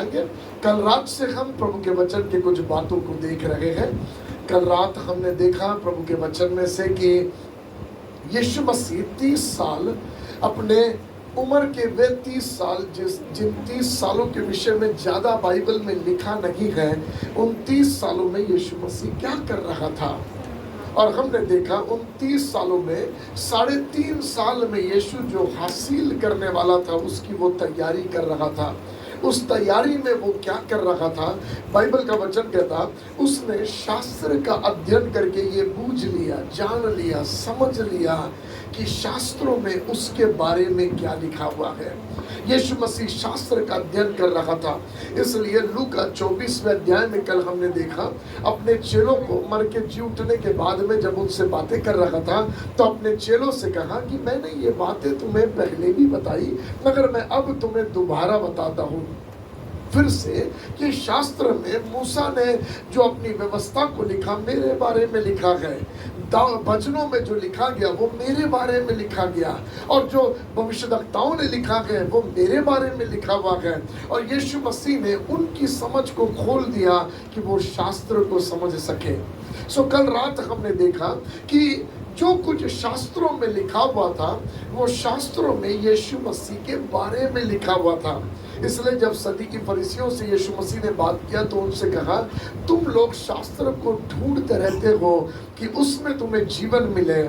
जाएंगे। कल रात से हम प्रभु के वचन के कुछ बातों को देख रहे हैं। कल रात हमने देखा प्रभु के वचन में से कि यीशु मसीह 30 साल अपने उम्र के वे 30 साल जिन 30 सालों के विषय में ज़्यादा बाइबल में लिखा नहीं है, उन 30 सालों में यीशु मसीह क्या कर रहा था। और हमने देखा उन 30 सालों में 3.5 साल में यीशु जो हासिल करने वाला था उसकी वो तैयारी कर रहा था। उस तैयारी में वो क्या कर रहा था, बाइबल का वचन कहता उसने शास्त्र का अध्ययन करके ये बूझ लिया, जान लिया, समझ लिया कि शास्त्रों में उसके बारे में क्या लिखा हुआ है। यीशु मसीह शास्त्र का अध्ययन कर रहा था। इसलिए लूका 24वें अध्याय में कल हमने देखा अपने चेलों को मर के जी उठने के बाद में जब उनसे बातें कर रहा था तो अपने चेलों से कहा कि मैंने ये बातें तुम्हें पहले भी बताई, मगर मैं अब तुम्हें दोबारा बताता हूँ फिर से कि शास्त्र में मूसा ने जो अपनी व्यवस्था को लिखा मेरे बारे में लिखा है, वचनों में जो लिखा गया वो मेरे बारे में लिखा गया, और जो भविष्यवक्ताओं ने लिखा है वो मेरे बारे में लिखा हुआ है। और यीशु मसीह ने उनकी समझ को खोल दिया कि वो शास्त्र को समझ सके। सो कल रात हमने देखा कि जो कुछ शास्त्रों में लिखा हुआ था वो शास्त्रों में यीशु मसीह के बारे में लिखा हुआ था। इसलिए जब सदूकी फरीसियों से यीशु मसीह ने बात किया तो उनसे कहा तुम लोग शास्त्र को ढूंढते रहते हो कि उसमें तुम्हें जीवन मिले,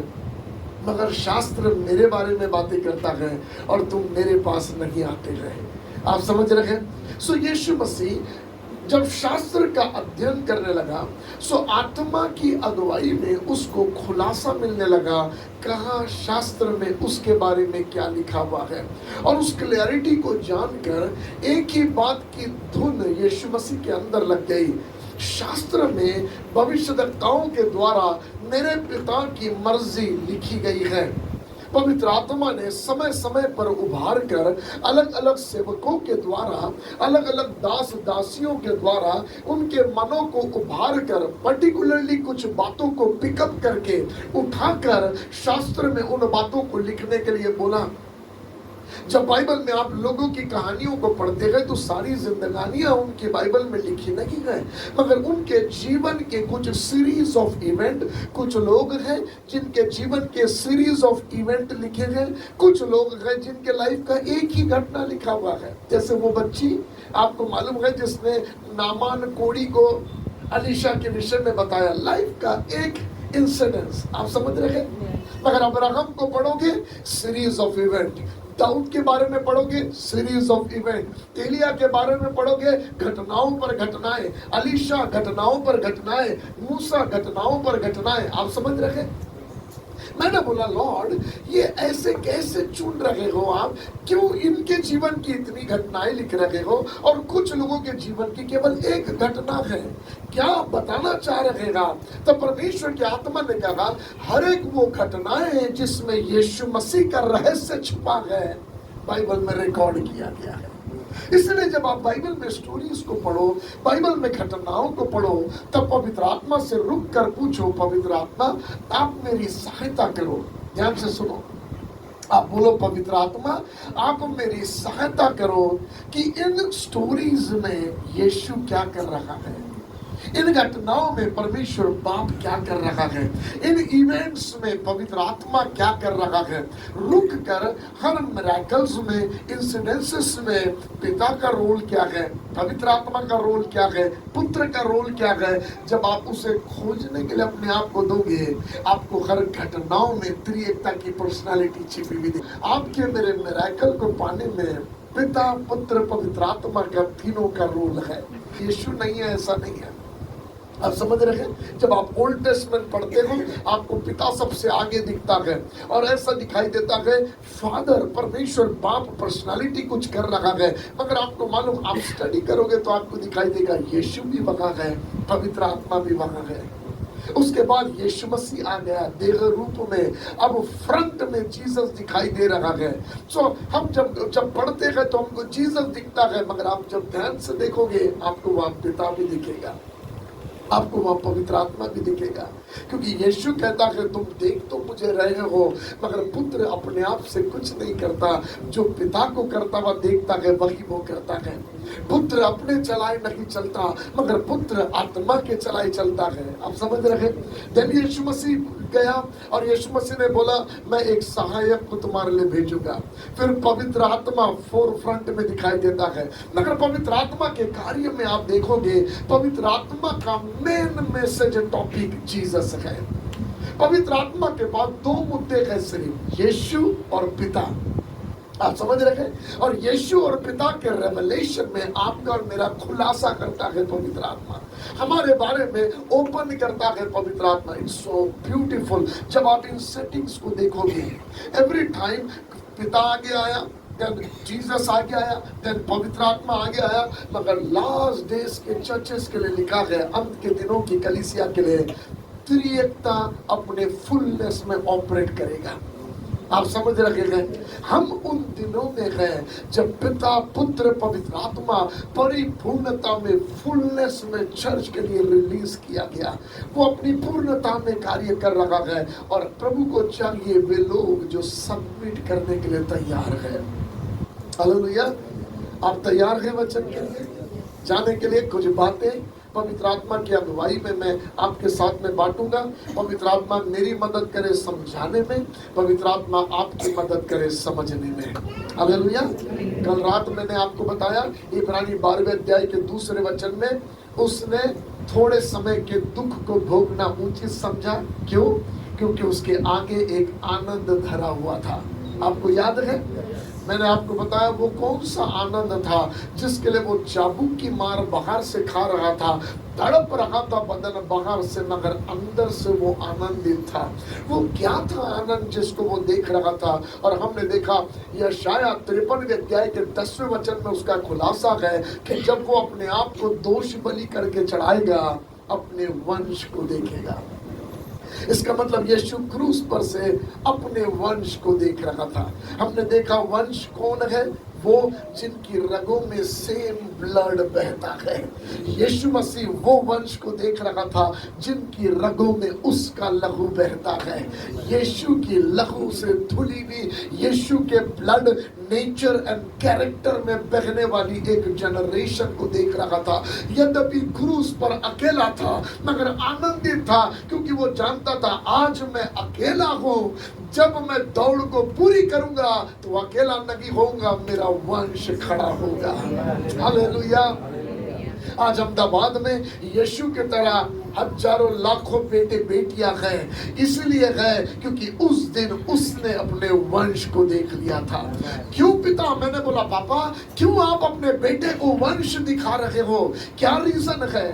मगर शास्त्र मेरे बारे में बातें करता है और तुम मेरे पास नहीं आते रहे। आप समझ रहे हैं। सो यीशु मसीह जब शास्त्र का अध्ययन करने लगा सो आत्मा की अगुवाई में उसको खुलासा मिलने लगा कहाँ शास्त्र में उसके बारे में क्या लिखा हुआ है। और उस क्लैरिटी को जानकर एक ही बात की धुन यीशु मसीह के अंदर लग गई। शास्त्र में भविष्यवक्ताओं के द्वारा मेरे पिता की मर्जी लिखी गई है। पवित्र आत्मा ने समय समय पर उभार कर अलग अलग सेवकों के द्वारा, अलग अलग दास दासियों के द्वारा उनके मनों को उभार कर पर्टिकुलरली कुछ बातों को पिकअप करके उठाकर शास्त्र में उन बातों को लिखने के लिए बोला। जब बाइबल में आप लोगों की कहानियों को पढ़ते हैं तो सारी जिंदगानियां उनकी बाइबल में लिखी नहीं है, मगर उनके जीवन के कुछ सीरीज ऑफ इवेंट, कुछ लोग हैं जिनके जीवन के सीरीज ऑफ इवेंट लिखे हैं, कुछ लोग हैं जिनके लाइफ का एक ही घटना लिखा हुआ है। जैसे वो बच्ची आपको मालूम है जिसने नामान कोड़ी को अलीशा के विषय में बताया, लाइफ का एक इंसिडेंस, आप समझ रहे हैं। मगर अब्राहम को पढ़ोगे सीरीज ऑफ इवेंट, दाऊद के बारे में पढ़ोगे सीरीज ऑफ इवेंट, एलिया के बारे में पढ़ोगे घटनाओं पर घटनाएं, अलीशा घटनाओं पर घटनाएं, मूसा घटनाओं पर घटनाएं। आप समझ रहे हैं। मैंने बोला लॉर्ड ये ऐसे कैसे चुन रहे हो आप, क्यों इनके जीवन की इतनी घटनाएं लिख रहे हो और कुछ लोगों के जीवन की केवल एक घटना है, क्या बताना चाह रहे हैं आप। तो परमेश्वर की आत्मा ने कहा हर एक वो घटनाएं हैं जिसमें यीशु मसीह का रहस्य छुपा है, बाइबल में रिकॉर्ड किया गया है। इसलिए जब आप बाइबल में स्टोरीज को पढ़ो, बाइबल में घटनाओं को पढ़ो, तब पवित्र आत्मा से रुक कर पूछो, पवित्र आत्मा आप मेरी सहायता करो। ध्यान से सुनो, आप बोलो पवित्र आत्मा आप मेरी सहायता करो कि इन स्टोरीज में यीशु क्या कर रहा है, इन घटनाओं में परमेश्वर बाप क्या कर रहा है, इन इवेंट्स में पवित्र आत्मा क्या कर रहा है। रुक कर हर मिरेकल्स में, इंसिडेंसेस में पिता का रोल क्या है, पवित्र आत्मा का रोल क्या है, पुत्र का रोल क्या है। जब आप उसे खोजने के लिए अपने आप को दोगे, आपको हर घटनाओं में त्रिएकता की पर्सनालिटी छिपी हुई थी। आपके मेरे मिरेकल को पाने में पिता, पुत्र, पवित्र आत्मा का तीनों का रोल है। यीशु नहीं है ऐसा नहीं है। आप समझ रहे हैं। जब आप ओल्ड टेस्टमेंट पढ़ते हो आपको पिता सबसे आगे दिखता है और ऐसा दिखाई देता है फादर, परमेश्वर बाप पर्सनालिटी कुछ कर रहा है, मगर आपको मालूम आप स्टडी करोगे तो आपको दिखाई देगा यीशु भी वहाँ है, पवित्र आत्मा भी वहाँ है। उसके बाद यीशु मसीह आ गया देह रूप में, अब फ्रंट में जीसस दिखाई दे रहा है। सो हम जब पढ़ते हैं तो हमको जीसस दिखता है, मगर आप जब ध्यान से देखोगे आपको वहाँ पिता भी दिखेगा। आपको वहां पवित्र आत्मा भी दिखेगा, क्योंकि यीशु कहता है तुम देख तो मुझे रहे हो, मगर पुत्र अपने आप से कुछ नहीं करता, जो पिता को करता हुआ देखता है वही वो करता है। पुत्र अपने चलाए नहीं चलता, मगर पुत्र आत्मा के चलाए चलता है। आप समझ रहे? जब यीशु मसीह गया और यीशु मसीह ने बोला मैं एक सहायक को तुम्हारे लिए भेजूंगा, फिर पवित्र आत्मा फोर फ्रंट में दिखाई देता है। मगर पवित्र आत्मा के कार्य में आप देखोगे, पवित्र आत्मा का मेन मैसेज टॉपिक जीसस है। पवित्र आत्मा के बाद दो मुद्दे हैं सिर्फ, यीशु और पिता। आप समझ रहे? और यीशु और पिता के रेवलेशन में आपका और मेरा खुलासा करता है पवित्र आत्मा, हमारे बारे में ओपन करता है पवित्र आत्मा। It's so beautiful. जब आप इन सेटिंग्स को देखोगे, एवरी टाइम पिता आगे आया, देन जीसस आगे आया, देन पवित्र आत्मा आगे आया, मगर लास्ट डेज के चर्चेस के लिए लिखा गया, अंत के दिनों की कलीसिया के लिए त्रिएकता अपने फुलनेस में ऑपरेट करेगा। आप समझ रहे हैं? हम उन दिनों में हैं जब पिता पुत्र पवित्र आत्मा परिपूर्णता में, फुलनेस में चर्च के लिए रिलीज किया गया। वो अपनी पूर्णता में कार्य कर रहा है और प्रभु को चाहिए वे लोग जो सबमिट करने के लिए तैयार है। हालेलुया। आप तैयार हैं वचन के लिए जाने के लिए? कुछ बातें पवित्र आत्मा की अगुवाई में मैं आपके साथ में बांटूंगा। पवित्र आत्मा मेरी मदद करे समझाने में, पवित्र आत्मा आपकी मदद करे समझने में। हालेलुया। कल रात मैंने आपको बताया इब्रानी 12वें अध्याय के दूसरे वचन में उसने थोड़े समय के दुख को भोगना उचित समझा। क्यों? क्योंकि उसके आगे एक आनंद धरा हुआ था। आपको याद है? मैंने आपको बताया वो कौन सा आनंद था जिसके लिए वो चाबुक की मार बाहर से खा रहा था, तड़प रहा था बदन बाहर से, मगर अंदर से वो आनंदित था। वो क्या था आनंद जिसको वो देख रहा था? और हमने देखा यशायाह 53वें अध्याय के 10वें वचन में उसका खुलासा है कि जब वो अपने आप को दोष बलि करके चढ़ाएगा, अपने वंश को देखेगा। इसका मतलब यीशु क्रूस पर से अपने वंश को देख रहा था। हमने देखा वंश कौन है? वो जिनकी रगों में सेम ब्लड बहता है। यीशु मसीह वो वंश को देख रहा था जिनकी रगों में उसका लहू बहता है। यीशु की लहू से धुली हुई, यीशु के ब्लड नेचर एंड कैरेक्टर में बहने वाली एक जनरेशन को देख रहा था। यद्यपि क्रूस पर अकेला था मगर आनंदित था, क्योंकि वो जानता था आज मैं अकेला हूँ, जब मैं दौड़ को पूरी करूंगा तो अकेला नहीं होऊंगा, मेरा वंश खड़ा होगा। हालेलुया। आज अहमदाबाद में यीशु की तरह हजारों लाखों बेटे बेटियां हैं, इसलिए है क्योंकि उस दिन उसने अपने वंश को देख लिया था। क्यों पिता? मैंने बोला पापा क्यों आप अपने बेटे को वंश दिखा रहे हो? क्या रीजन है?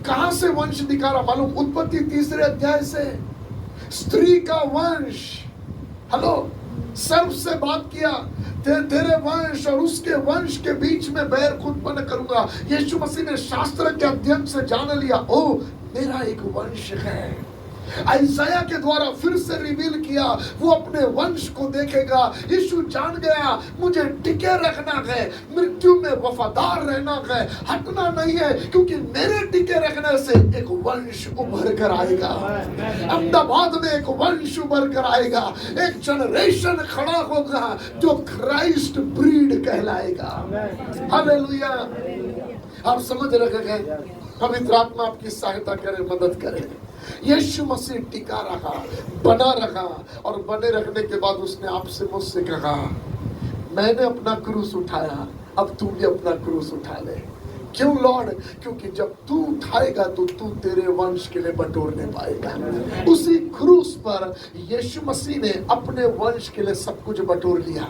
कहां से वंश दिखा रहा? मालूम? उत्पत्ति 3 अध्याय से, स्त्री का वंश। हेलो, सर्व से बात किया, तेरे वंश और उसके वंश के बीच में बैर उत्पन्न करूंगा। यीशु मसीह ने शास्त्र के अध्ययन से जान लिया, ओ मेरा एक वंश है। आइसाया के द्वारा फिर से रिवील किया, वो अपने वंश को देखेगा। यीशु जान गया मुझे टिके रखना है, मृत्यु में वफादार रहना है, हटना नहीं है, क्योंकि मेरे टिके रखने से एक वंश उभर कर आएगा। अहमदाबाद में एक वंश उभर कर आएगा, एक जनरेशन खड़ा होगा जो क्राइस्ट ब्रीड कहलाएगा। हालेलुया। आप समझ रहे हैं? पवित्र आत्मा आपकी सहायता करे, मदद करे। यीशु मसीह टिका रहा, बना रहा, और बने रखने के बाद उसने आपसे मुझसे कहा मैंने अपना क्रूस उठाया, अब तू भी अपना क्रूस उठा ले। क्यों लॉर्ड? क्योंकि जब तू उठाएगा तो तू तेरे वंश के लिए बटोरने पाएगा। उसी क्रूस पर यीशु मसीह ने अपने वंश के लिए सब कुछ बटोर लिया।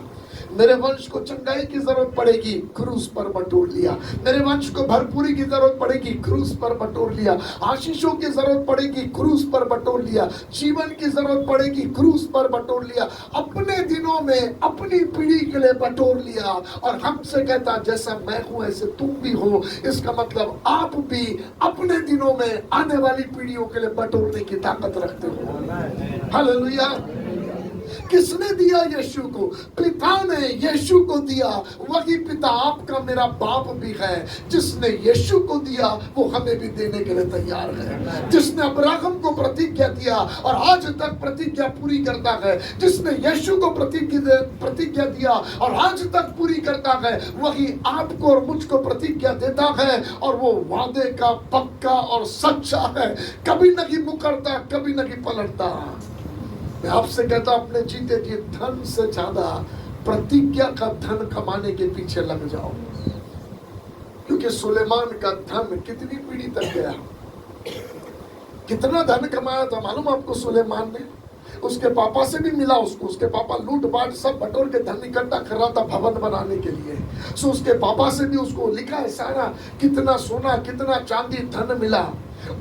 मेरे वंश को चंगाई की जरूरत पड़ेगी, क्रूस पर बटोर लिया। मेरे वंश को भरपूरी की जरूरत पड़ेगी, क्रूस पर बटोर लिया। आशीषों की जरूरत पड़ेगी, क्रूस पर बटोर लिया। जीवन की जरूरत पड़ेगी, क्रूस पर बटोर लिया। अपने दिनों में अपनी पीढ़ी के लिए बटोर लिया, और हमसे कहता जैसा मैं हूं ऐसे तुम भी हो। इसका मतलब आप भी अपने दिनों में आने वाली पीढ़ियों के लिए बटोरने की ताकत रखते हो। हालेलुया। किसने दिया यीशु को? पिता ने यीशु को दिया। वही पिता आपका मेरा बाप भी है। जिसने यीशु को दिया वो हमें भी देने के लिए तैयार है। जिसने अब्राहम को प्रतिज्ञा दिया और आज तक प्रतिज्ञा पूरी करता है, जिसने यीशु को प्रतिज्ञा दिया और आज तक पूरी करता है, वही आपको और मुझको प्रतिज्ञा देता है और वो वादे का पक्का और सच्चा है। कभी नहीं मुकरता, कभी नहीं पलटता। मैं आपसे कहता अपने जीते जी धन से ज्यादा प्रतिज्ञा का धन कमाने के पीछे लग जाओ, क्योंकि सुलेमान का धन कितनी पीढ़ी तक गया। कितना धन कमाया था मालूम आपको सुलेमान ने? उसके पापा से भी मिला उसको। उसके पापा लूट बांट सब बटोर के धन इकट्ठा कर रहा था भवन बनाने के लिए। सो उसके पापा से भी उसको लिखा है सारा, कितना सोना कितना चांदी धन मिला।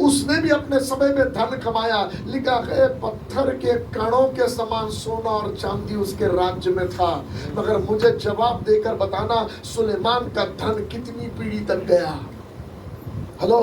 उसने भी अपने समय में धन कमाया। लिखा है पत्थर के कणों के समान सोना और चांदी उसके राज्य में था। मगर मुझे जवाब देकर बताना सुलेमान का धन कितनी पीढ़ी तक गया। हेलो,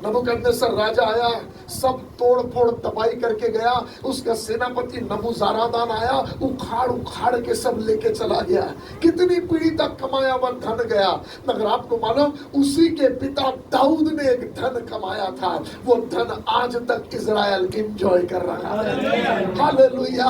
नबूकदनेस्सर राजा आया, सब तोड़ फोड़ तबाही करके गया। उसका सेनापति नबूजारादान आया, उखाड़ उखाड़ के सब लेके चला गया। कितनी पीढ़ी तक कमाया हुआ धन गया। मगर आपको मालूम उसी के पिता दाऊद ने एक धन कमाया था। वो धन आज तक इजराइल एंजॉय कर रहा है। हालेलुया,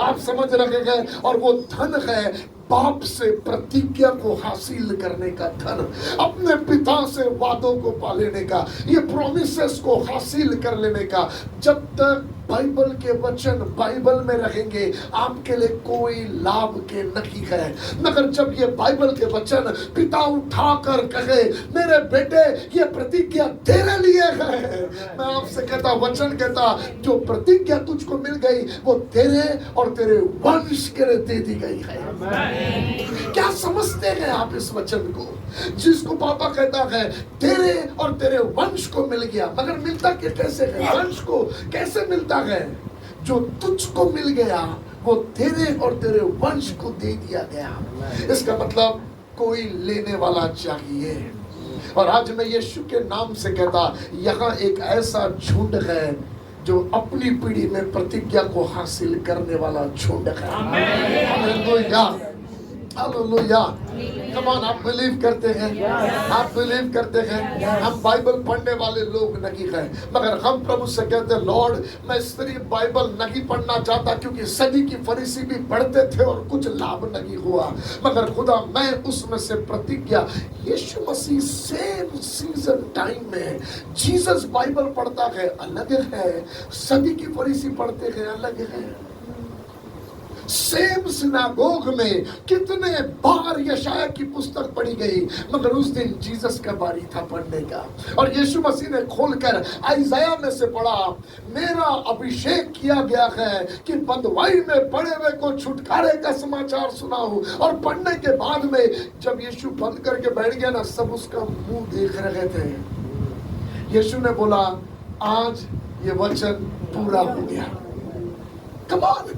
आप समझ रहे हैं। और वो धन है बाप से प्रतिज्ञा को हासिल करने का धन, अपने पिता से वादों को पा लेने का, ये प्रोमिसेस को हासिल कर लेने का। जब तक बाइबल के वचन बाइबल में रहेंगे आपके लिए कोई लाभ के नहीं है। मगर जब ये बाइबल के वचन पिता उठाकर कहे मेरे बेटे ये प्रतिज्ञा तेरे लिए है, मैं आपसे कहता वचन कहता जो प्रतिज्ञा तुझको मिल गई वो तेरे और तेरे वंश के लिए दे दी गई है। क्या समझते हैं आप इस वचन को? जिसको पापा कहता है तेरे और तेरे वंश को मिल गया, मगर मिलता कैसे है? वंश को कैसे मिलता है? जो तुझको मिल गया वो तेरे और तेरे वंश को दे दिया गया। इसका मतलब कोई लेने वाला चाहिए। और आज मैं यीशु के नाम से कहता यहाँ एक ऐसा झुंड है जो अपनी पीढ़ी में प्रतिज्ञा को हासिल करने वाला झुंड है। Hallelujah, hallelujah. कम ऑन, आप बिलीव करते हैं? आप बिलीव करते हैं? हम बाइबल पढ़ने वाले लोग नहीं हैं, मगर हम प्रभु से कहते हैं लॉर्ड मैं सिर्फ बाइबल नहीं पढ़ना चाहता, क्योंकि सदी की फरीसी भी पढ़ते थे और कुछ लाभ नहीं हुआ। मगर खुदा मैं उसमें से प्रतिज्ञा यीशु मसीह सेम सीजन टाइम में जीसस बाइबल पढ़ता है अलग है, सदी की फरीसी पढ़ते हैं अलग है। सेम सिनागोग में कितने बार यशाया की पुस्तक पढ़ी गई, मगर उस दिन जीसस का बारी था पढ़ने का। और यीशु मसीह ने खोलकर आइज़ाया में से पढ़ा, मेरा अभिषेक किया गया है कि बंधुआई में पड़े हुए को छुटकारे का समाचार सुनाऊं। और पढ़ने के बाद में जब यीशु बंद करके बैठ गया ना, सब उसका मुंह देख रहे थे। यीशु ने बोला आज ये वचन पूरा हो गया। कमाल,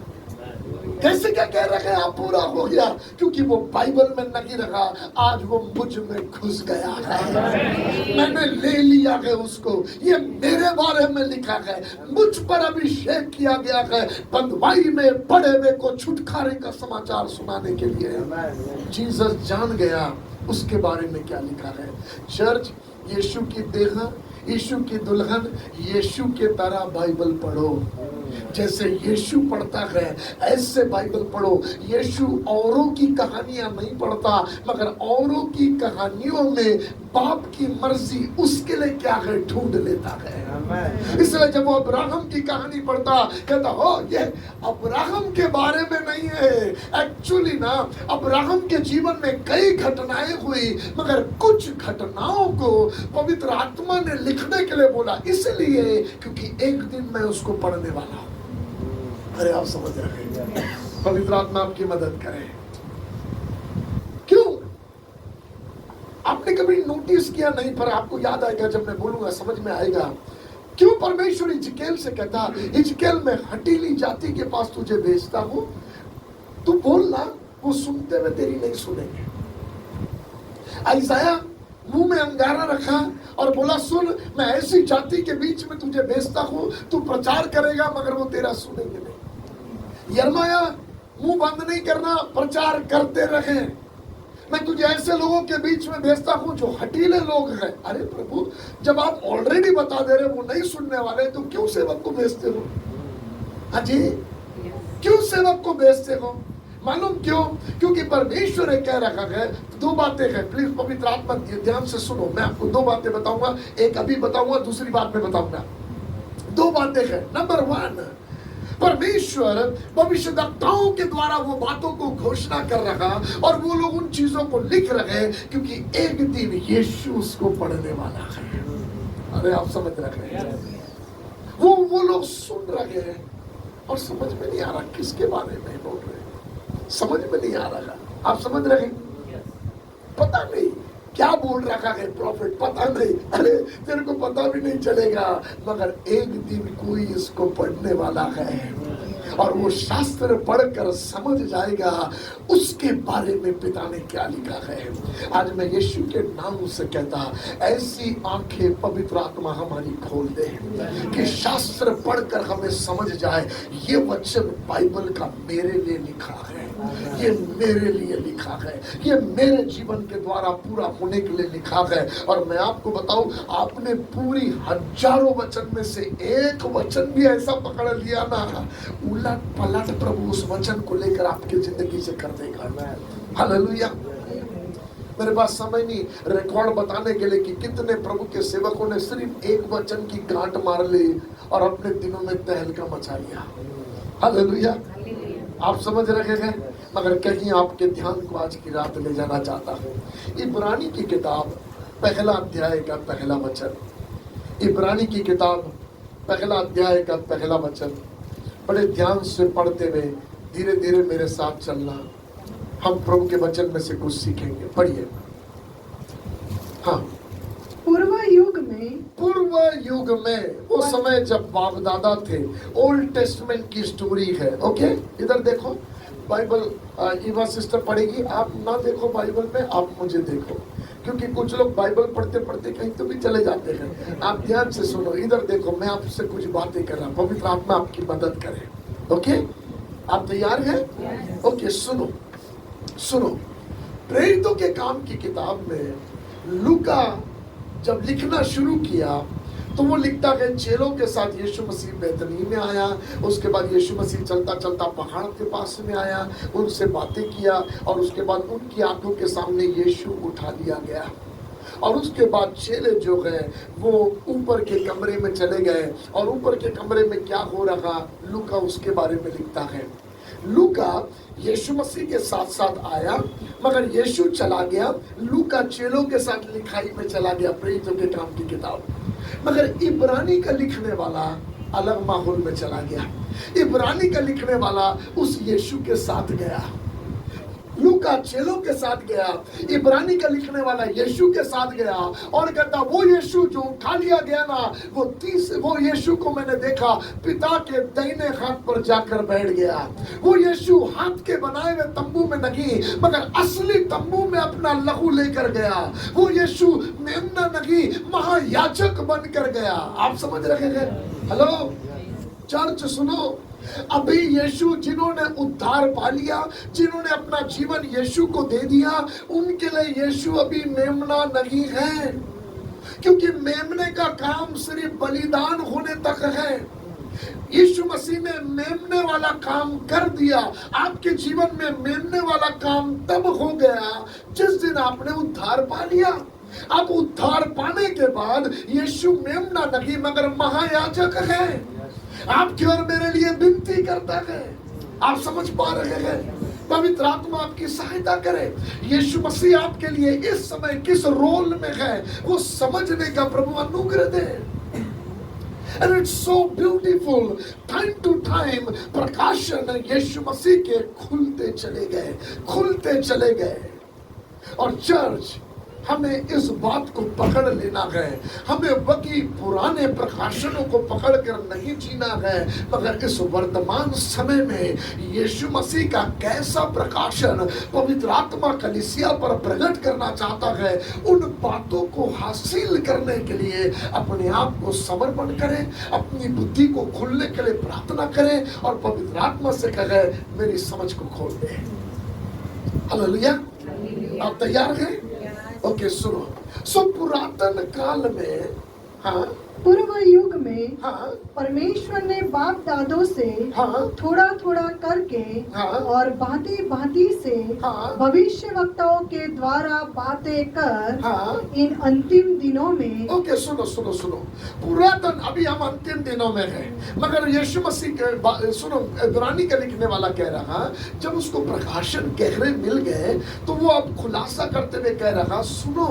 कैसे क्या कह रहे हैं आप पूरा हो गया? क्योंकि वो बाइबल में नहीं रहा, आज वो मुझ में घुस गया है। मैंने ले लिया है उसको, ये मेरे बारे में लिखा है, मुझ पर अभिषेक किया गया है बंधुआई में पड़े हुए को छुटकारे का समाचार सुनाने के लिए। जीसस जान गया उसके बारे में क्या लिखा है। चर्च, यीशु की देह, यीशु की दुल्हन, यीशु के तरह बाइबल पढ़ो। जैसे यीशु पढ़ता है ऐसे बाइबल पढ़ो। यीशु औरों की कहानियां नहीं पढ़ता, मगर औरों की कहानियों में बाप की मर्जी उसके लिए क्या है ढूंढ लेता है। इसलिए जब वो अब्राहम की कहानी पढ़ता कहता हो ये अब्राहम के बारे में नहीं है। एक्चुअली ना अब्राहम के जीवन में कई घटनाएं हुई, मगर कुछ घटनाओं को पवित्र आत्मा ने लिखने के लिए बोला, इसलिए क्योंकि एक दिन मैं उसको पढ़ने वाला हूं। अरे आप समझ रहे हैं? पवित्र आत्मा आपकी मदद करे। क्यों? आपने कभी नोटिस किया नहीं, पर आपको याद आएगा जब मैं बोलूंगा समझ में आएगा। क्यों परमेश्वर हिजकेल से कहता, हिजकेल में हठीली जाति के पास तुझे भेजता हूं, तू बोलना, वो सुनते हुए तेरी नहीं सुनेंगे। आइज़ाया मुंह में अंगारा रखा और बोला सुन, मैं ऐसी जाति के बीच में तुझे भेजता हूं, तू प्रचार करेगा मगर वो तेरा सुनेंगे नहीं। यिर्मयाह मुंह बंद नहीं करना, प्रचार करते रहे। मैं तुझे ऐसे लोगों के बीच में भेजता हूं जो हटीले लोग हैं। अरे प्रभु, जब आप ऑलरेडी बता दे रहे वो नहीं सुनने वाले, तो क्यों सेवक को भेजते हो? हाँ जी, क्यों सेवक को भेजते हो? मालूम क्यों? क्योंकि परमेश्वर ने कह रखा है। दो बातें हैं, प्लीज पवित्र आत्मा ध्यान से सुनो। मैं आपको दो बातें बताऊंगा, एक अभी बताऊंगा, दूसरी बात में बताऊंगा। दो बातें हैं। नंबर वन, परमेश्वर भविष्यवक्ताओं के द्वारा वो बातों को घोषणा कर रहा, और वो लोग उन चीजों को लिख रहे क्योंकि एक दिन यीशु उसको पढ़ने वाला है। अरे आप समझ रहे हैं? वो लोग सुन रहे हैं और समझ में नहीं आ रहा किसके बारे में बोल रहे हैं, समझ में नहीं आ रहा। आप समझ रहे हैं? पता नहीं क्या बोल रखा है प्रॉफिट, पता नहीं। अरे तेरे को पता भी नहीं चलेगा, मगर एक दिन कोई इसको पढ़ने वाला है और वो शास्त्र पढ़कर समझ जाएगा उसके बारे में पिता ने क्या लिखा है। आज मैं यीशु के नाम से कहता, ऐसी आंखें पवित्र आत्मा हमारी खोल दे कि शास्त्र पढ़कर हमें समझ जाए ये वचन बाइबल का मेरे लिए लिखा है, ये मेरे लिए लिखा है, ये मेरे जीवन के द्वारा पूरा होने के लिए लिखा है। और मैं आपको बताऊं, आपने पूरी हजारों वचन में से एक वचन भी ऐसा पकड़ लिया ना, उलट पलट प्रभु उस वचन को लेकर आपकी जिंदगी से कर देगा। हालेलुया। मेरे पास समय नहीं रिकॉर्ड बताने के लिए कि कितने प्रभु के सेवकों ने सिर्फ एक वचन की गांठ मार ली और अपने दिनों में तहलका मचा लिया। हालेलुया। आप समझ रहे हैं? मगर कहीं आपके ध्यान को आज की रात ले जाना चाहता हूँ। इब्रानी की किताब पहला अध्याय का पहला वचन, इब्रानी की किताब पहला अध्याय का पहला वचन, बड़े ध्यान से पढ़ते हुए धीरे धीरे मेरे साथ चलना। हम प्रभु के वचन में से कुछ सीखेंगे। पढ़िए। हाँ। पूर्व युग में उस समय जब बाप दादा थे, ओल्ड टेस्टमेंट की स्टोरी है। ओके, इधर देखो बाइबल। ईवा सिस्टर पढ़ेगी, आप ना देखो बाइबल में, आप मुझे देखो, क्योंकि कुछ लोग बाइबल पढ़ते पढ़ते कहीं तो भी चले जाते हैं। आप ध्यान से सुनो, इधर देखो, मैं आपसे कुछ बातें कर रहा हूँ, पवित्र आत्मा आपकी मदद करे। ओके, आप तैयार हैं? ओके, सुनो सुनो। प्रेरितों के काम की किताब में लूका जब लिखना शुरू किया तो वो लिखता है चेलों के साथ यीशु मसीह बैतनी में आया। उसके बाद यीशु मसीह चलता चलता पहाड़ के पास में आया, उनसे बातें किया, और उसके बाद उनकी आंखों के सामने यीशु उठा लिया गया। और उसके बाद चेले जो है वो ऊपर के कमरे में चले गए, और ऊपर के कमरे में क्या हो रहा लूका उसके बारे में लिखता है। लूका यीशु मसीह के साथ साथ आया, मगर यीशु चला गया। लूका चेलों के साथ लिखाई में चला गया, प्रेरितों के काम की किताब। मगर इब्रानी का लिखने वाला अलग माहौल में चला गया। इब्रानी का लिखने वाला उस यीशु के साथ गया। लूका चेलों के साथ गया, इब्रानी का लिखने वाला यीशु के साथ गया, और कहता वो यीशु जो उठा लिया गया ना, वो यीशु को मैंने देखा पिता के दाहिने हाथ पर जाकर बैठ गया। वो यीशु हाथ के बनाए हुए तंबू में नहीं, मगर असली तंबू में अपना लहू लेकर गया। वो यीशु मेमना नहीं, महायाजक बनकर गया। आप समझ रहे हैं? हेलो चर्च, सुनो। अभी यीशु जिन्होंने उद्धार पा लिया, जिन्होंने अपना जीवन यीशु को दे दिया, उनके लिए यीशु अभी मेमना नहीं है, क्योंकि मेमने का काम सिर्फ बलिदान होने तक है। यीशु मसीह ने मेमने वाला काम कर दिया। आपके जीवन में मेमने वाला काम तब हो गया जिस दिन आपने उद्धार पा लिया। अब उद्धार पाने के बाद यीशु मेमना नहीं, मगर महायाजक है। आपकी और मेरे लिए विनती करता है। आप समझ पा रहे हैं? पवित्र आत्मा आपकी सहायता करे। यीशु मसीह आपके लिए इस समय किस रोल में है वो समझने का प्रभु अनुग्रह दे। And it's so beautiful, time to time प्रकाशन यीशु मसीह के खुलते चले गए, खुलते चले गए। और चर्च, हमें इस बात को पकड़ लेना है। हमें वही पुराने प्रकाशनों को पकड़ कर नहीं जीना है, मगर इस वर्तमान समय में यीशु मसीह का कैसा प्रकाशन पवित्र आत्मा कलीसिया पर प्रकट करना चाहता है, उन बातों को हासिल करने के लिए अपने आप को समर्पण करें, अपनी बुद्धि को खोलने के लिए प्रार्थना करें और पवित्र आत्मा से कहे मेरी समझ को खोल दे। हालेलुया। आप तैयार हैं? ओके, सुनो। सो पुरातन काल में, हाँ, पूर्व युग में, हाँ, परमेश्वर ने बाप दादों से, हाँ, थोड़ा थोड़ा करके, हाँ, और भांति भांति से, हाँ, भविष्य वक्ताओं के द्वारा बातें कर, हाँ, इन अंतिम दिनों में। ओके, सुनो सुनो सुनो। पुरातन, अभी हम अंतिम दिनों में हैं, मगर यीशु मसीह के सुनो, इब्रानी का लिखने वाला कह रहा, जब उसको प्रकाशन गहरे मिल गए तो वो अब खुलासा करते हुए कह रहा, सुनो,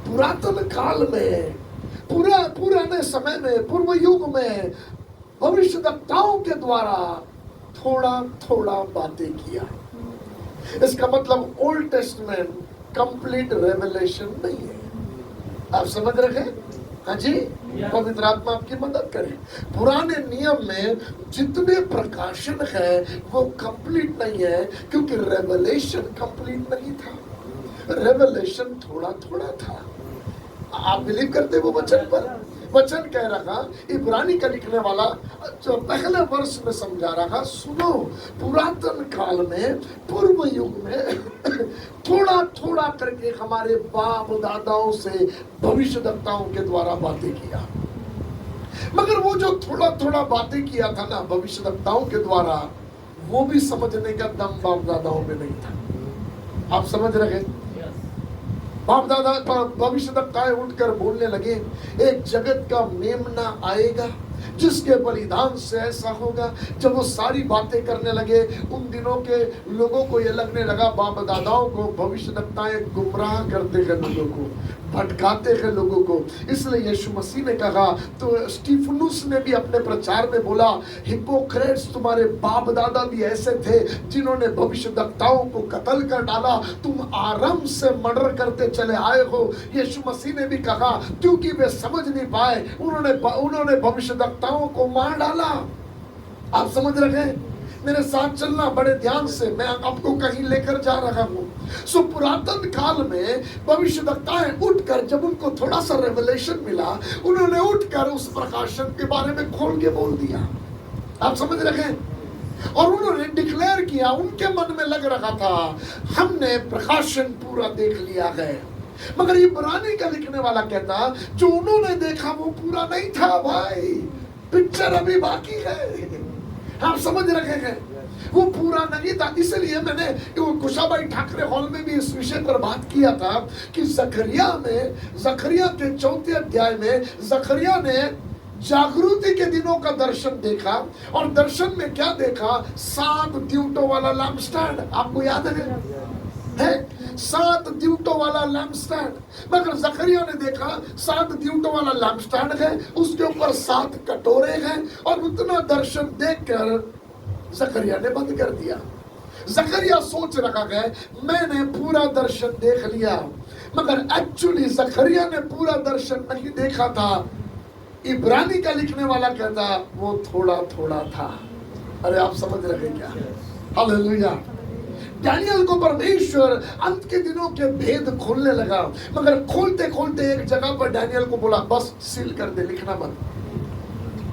पुरातन काल में, पुराने समय में, पूर्व युग में भविष्यवक्ताओं के द्वारा थोड़ा थोड़ा बातें किया। इसका मतलब ओल्ड टेस्टमेंट कंप्लीट रेवलेशन नहीं है। आप समझ रहे हैं? हाँ जी, पवित्र आत्मा आपकी मदद करे। पुराने नियम में जितने प्रकाशन है वो कंप्लीट नहीं है, क्योंकि रेवलेशन कंप्लीट नहीं था, रेवलेशन थोड़ा थोड़ा था। आप बिलीव करते वो वचन पर? वचन कह रहा, इब्रानी का लिखने वाला जो पहले वर्ष में समझा रहा, सुनो, पुरातन काल में, पूर्व युग में थोड़ा थोड़ा करके हमारे बाप दादाओं से भविष्यवक्ताओं के द्वारा बातें किया। मगर वो जो थोड़ा थोड़ा बातें किया था ना भविष्यवक्ताओं के द्वारा, वो भी समझने का दम बाप दादाओं में नहीं था। आप समझ रहे? बाप दादा भविष्यवक्ताएं उठकर बोलने लगे, एक जगत का मेमना आएगा जिसके बलिदान से ऐसा होगा। जब वो सारी बातें करने लगे, उन दिनों के लोगों को ये लगने लगा बाप दादाओं को भविष्यवक्ताएं गुमराह करते हैं, लोगों को भटकाते हैं लोगों को। इसलिए यीशु मसीह ने कहा, तो स्टीफनुस ने भी अपने प्रचार में बोला, हिपोक्रेट्स, तुम्हारे बाप दादा भी ऐसे थे जिन्होंने भविष्यवक्ताओं को कत्ल कर डाला, तुम आरंभ से मर्डर करते चले आए हो। यीशु मसीह ने भी कहा, क्योंकि वे समझ नहीं पाए, उन्होंने भविष्यवक्ताओं को मार डाला। आप समझ रहे हैं? मेरे साथ चलना बड़े ध्यान से, मैं आपको कहीं लेकर जा रहा हूँ। सो पुरातन काल में भविष्यवक्ताएं उठकर, जब उनको थोड़ा सा रेवलेशन मिला, उन्होंने उठकर उस प्रकाशन के बारे में खोल के बोल दिया। आप समझ रहे हैं? और उन्होंने डिक्लेयर किया, उनके मन में लग रहा था हमने प्रकाशन पूरा देख लिया है। मगर इब्रानी का लिखने वाला कहता, जो उन्होंने देखा वो पूरा नहीं था भाई, पिक्चर अभी बाकी है। आप समझ रहे हैं? वो पूरा नहीं था। इसलिए मैंने कुशाबाई ठाकरे हॉल में भी इस विषय पर बात किया था कि जकरिया के 4 अध्याय में जकरिया ने जागृति के दिनों का दर्शन देखा, और दर्शन में क्या देखा? 7 द्यूटों वाला लैम्पस्टैंड। आपको याद है 7 द्यूटों वाला लैम्पस्टैंड। मगर जकरिया ने देखा 7 द्यूटों वाला लैम्पस्टैंड है, उसके ऊपर 7 कटोरे हैं, और उतना दर्शन देखकर जकरिया ने बंद कर दिया। जकरिया सोच रखा है मैंने पूरा दर्शन देख लिया, मगर एक्चुअली जकरिया ने पूरा दर्शन नहीं देखा था। इब्रानी का लिखने वाला कहता वो थोड़ा थोड़ा था। अरे आप समझ रहे क्या? हालेलुया। डैनियल को परमेश्वर अंत के दिनों के भेद खोलने लगा, मगर खोलते खोलते एक जगह पर डैनियल को बोला बस सील कर दे, लिखना मत।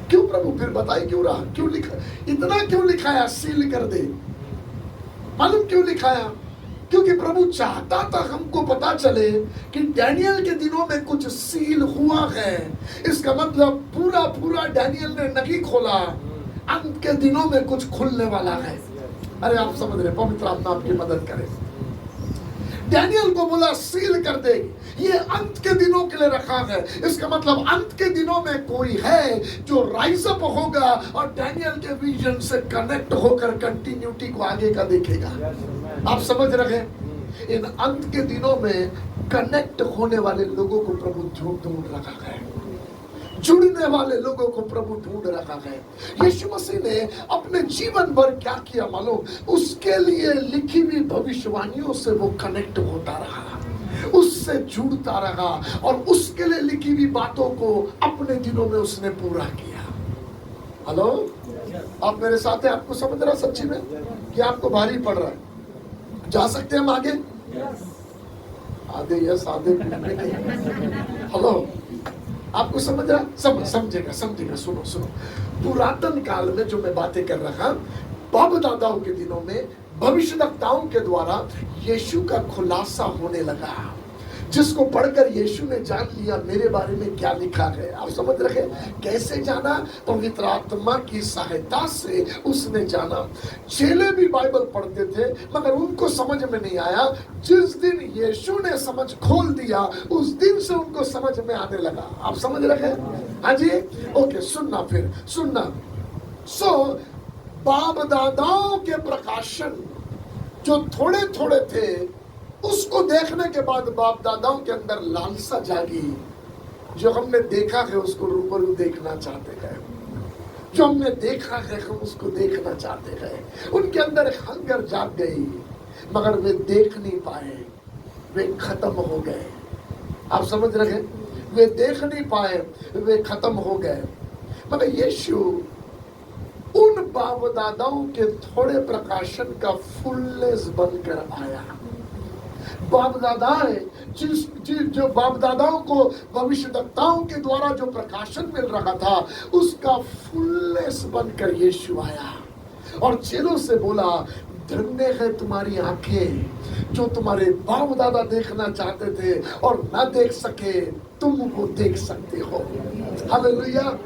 क्यों प्रभु? फिर बताइए क्यों रहा, क्यों लिखा, इतना क्यों लिखाया सील कर दे? मालूम क्यों लिखाया? क्योंकि प्रभु चाहता था हमको पता चले कि डैनियल के दिनों में कुछ सील हुआ है। इसका मतलब पूरा डैनियल ने नहीं खोला, अंत के दिनों में कुछ खुलने वाला है। अरे आप समझ रहे? पवित्र आत्मा आपकी मदद करे। डैनियल को बोला सील कर दे, ये अंत के दिनों के लिए रखा है। इसका मतलब अंत के दिनों में कोई है जो राइज अप होगा और डैनियल के विजन से कनेक्ट होकर कंटिन्यूटी को आगे का देखेगा। आप समझ रहे हैं? इन अंत के दिनों में कनेक्ट होने वाले लोगों को प्रभु ढूंढ रखा है, जुड़ने वाले लोगों को प्रभु ढूंढ रखा है। यीशु मसीह ने अपने जीवन भर क्या किया मालूम? उसके लिए लिखी हुई भविष्यवाणियों से वो कनेक्ट होता रहा, उससे जुड़ता रहा और उसके लिए लिखी हुई बातों को अपने दिनों में उसने पूरा किया। हेलो, आप मेरे साथ हैं? आपको समझ रहा सच्ची में कि आपको भारी पड़ रहा है? जा सकते हैं हम आगे? आधे यस आधे हेलो, आपको समझ रहा? समझेगा। सुनो सुनो, पुरातन काल में जो मैं बातें कर रहा, बाप दादाओं के दिनों में भविष्यवक्ताओं के द्वारा यीशु का खुलासा होने लगा, जिसको पढ़कर यीशु ने जान लिया मेरे बारे में क्या लिखा है। आप समझ रहे? कैसे जाना? पवित्र आत्मा की सहायता से उसने जाना। चेले भी बाइबल पढ़ते थे मगर उनको समझ में नहीं आया। जिस दिन यीशु ने समझ खोल दिया उस दिन से उनको समझ में आने लगा। आप समझ रहे? हाँ जी, ओके। सुनना, फिर सुनना। बाप दादाओं के प्रकाशन जो थोड़े थोड़े थे, उसको देखने के बाद बाप दादाओं के अंदर लालसा जागी। जो हमने देखा है उसको रूबरू देखना चाहते हैं, जो हमने देखा है हम उसको देखना चाहते हैं। उनके अंदर एक हंगर जाग गई मगर वे देख नहीं पाए, वे खत्म हो गए। आप समझ रहे? वे देख नहीं पाए, वे खत्म हो गए। मगर यीशु उन बाप दादाओं के थोड़े प्रकाशन का फुलनेस बनकर आया। बाप दादाएं जो बाप दादाओं को भविष्यवक्ताओं के द्वारा जो प्रकाशन मिल रहा था उसका फुलनेस बनकर यीशु आया और चेलों से बोला, धन्य है तुम्हारी आंखें जो तुम्हारे बाप दादा देखना चाहते थे और ना देख सके, तुम वो देख सकते हो। हालेलुया।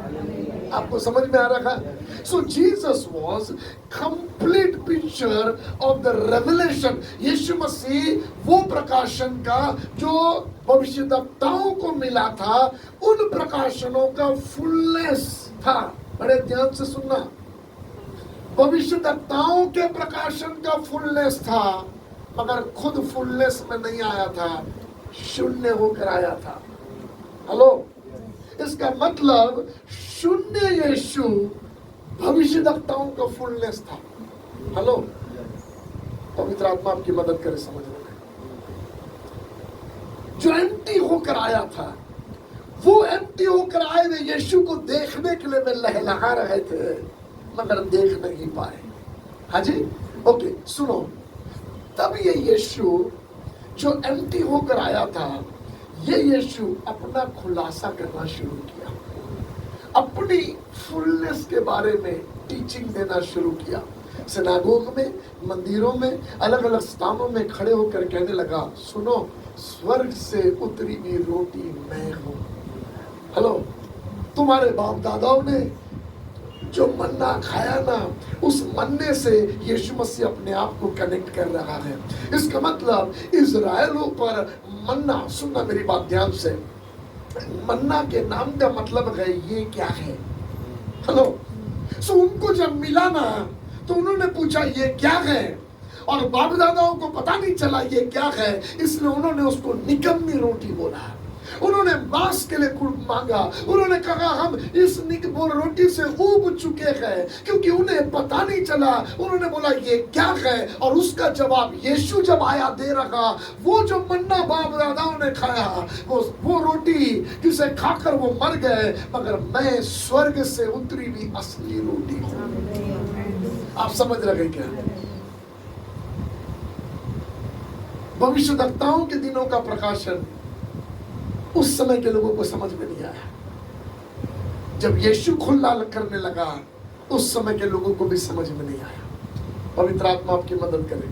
आपको समझ में आ रहा है? So Jesus was complete picture of the revelation. यीशु मसीह वो प्रकाशन का जो भविष्यवक्ताओं को मिला था, उन प्रकाशनों का फुलनेस था। बड़े ध्यान से सुनना, भविष्यवक्ताओं के प्रकाशन का फुलनेस था मगर खुद फुलनेस में नहीं आया था, शून्य होकर आया था। हेलो, इसका मतलब शून्य यीशु भविष्यवक्ताओं का फुलनेस था। हेलो, पवित्र आत्मा आपकी मदद करे समझने में। जो एम्प्टी होकर आया था, वो एम्प्टी होकर आए हुए यीशु को देखने के लिए वे लहलहा रहे थे मगर देख नहीं पाए। हाँ जी, ओके। सुनो, तब ये यीशु जो एम्प्टी होकर आया था, ये यीशु अपना खुलासा करना शुरू किया, अपनी फुलनेस के बारे में टीचिंग देना शुरू किया। सिनागोग में, मंदिरों में, अलग अलग स्थानों में खड़े होकर कहने लगा, सुनो, स्वर्ग से उतरी हुई रोटी मैं हूं। हेलो, तुम्हारे बाप दादाओं ने जो मन्ना खाया ना, उस मन्ने से यीशु मसीह अपने आप को कनेक्ट कर रहा है। इसका मतलब इज़राइलों पर मन्ना, सुनना मेरी बात ध्यान से, मन्ना के नाम का मतलब है ये क्या है। हेलो, सो उनको जब मिला ना तो उन्होंने पूछा ये क्या है, और बाप दादाओं को पता नहीं चला ये क्या है, इसलिए उन्होंने उसको निकम्मी रोटी बोला। उन्होंने मांस के लिए मांगा, उन्होंने कहा हम इस रोटी से ऊब चुके हैं, क्योंकि उन्हें पता नहीं चला। उन्होंने बोला ये क्या है, और उसका जवाब यीशु जब आया दे रहा, वो जो मन्ना बाप दादाओं ने खाया, वो रोटी जिसे खाकर वो मर गए, मगर मैं स्वर्ग से उतरी हुई असली रोटी हूं। आप समझ रहे क्या? भविष्यवक्ताओं के दिनों का प्रकाशन उस समय के लोगों को समझ में नहीं आया। जब यीशु खुला करने लगा उस समय के लोगों को भी समझ में नहीं आया। पवित्र आत्मा आपकी मदद करे।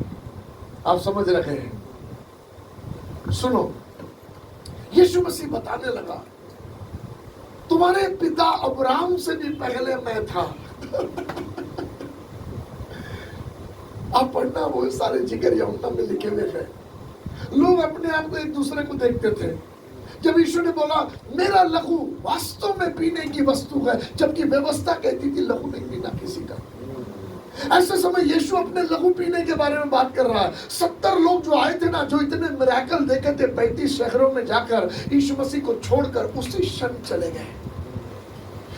आप समझ रहे हैं? सुनो, यीशु मसीह बताने लगा, तुम्हारे पिता अब्राहम से भी पहले मैं था। आप पढ़ना, वो सारे जिक्र यूहन्ना में लिखे हुए हैं। लोग अपने आप को एक दूसरे को देखते थे। जब यीशु ने बोला मेरा लहू वास्तव में पीने की वस्तु है, जबकि व्यवस्था कहती थी लहू नहीं पीना किसी का। ऐसे समय यीशु अपने लहू पीने के बारे में बात कर रहा है। 70 लोग जो आए थे ना, जो इतने मिरेकल देखे थे 35 शहरों में जाकर, यीशु मसीह को छोड़कर उसी क्षण चले गए।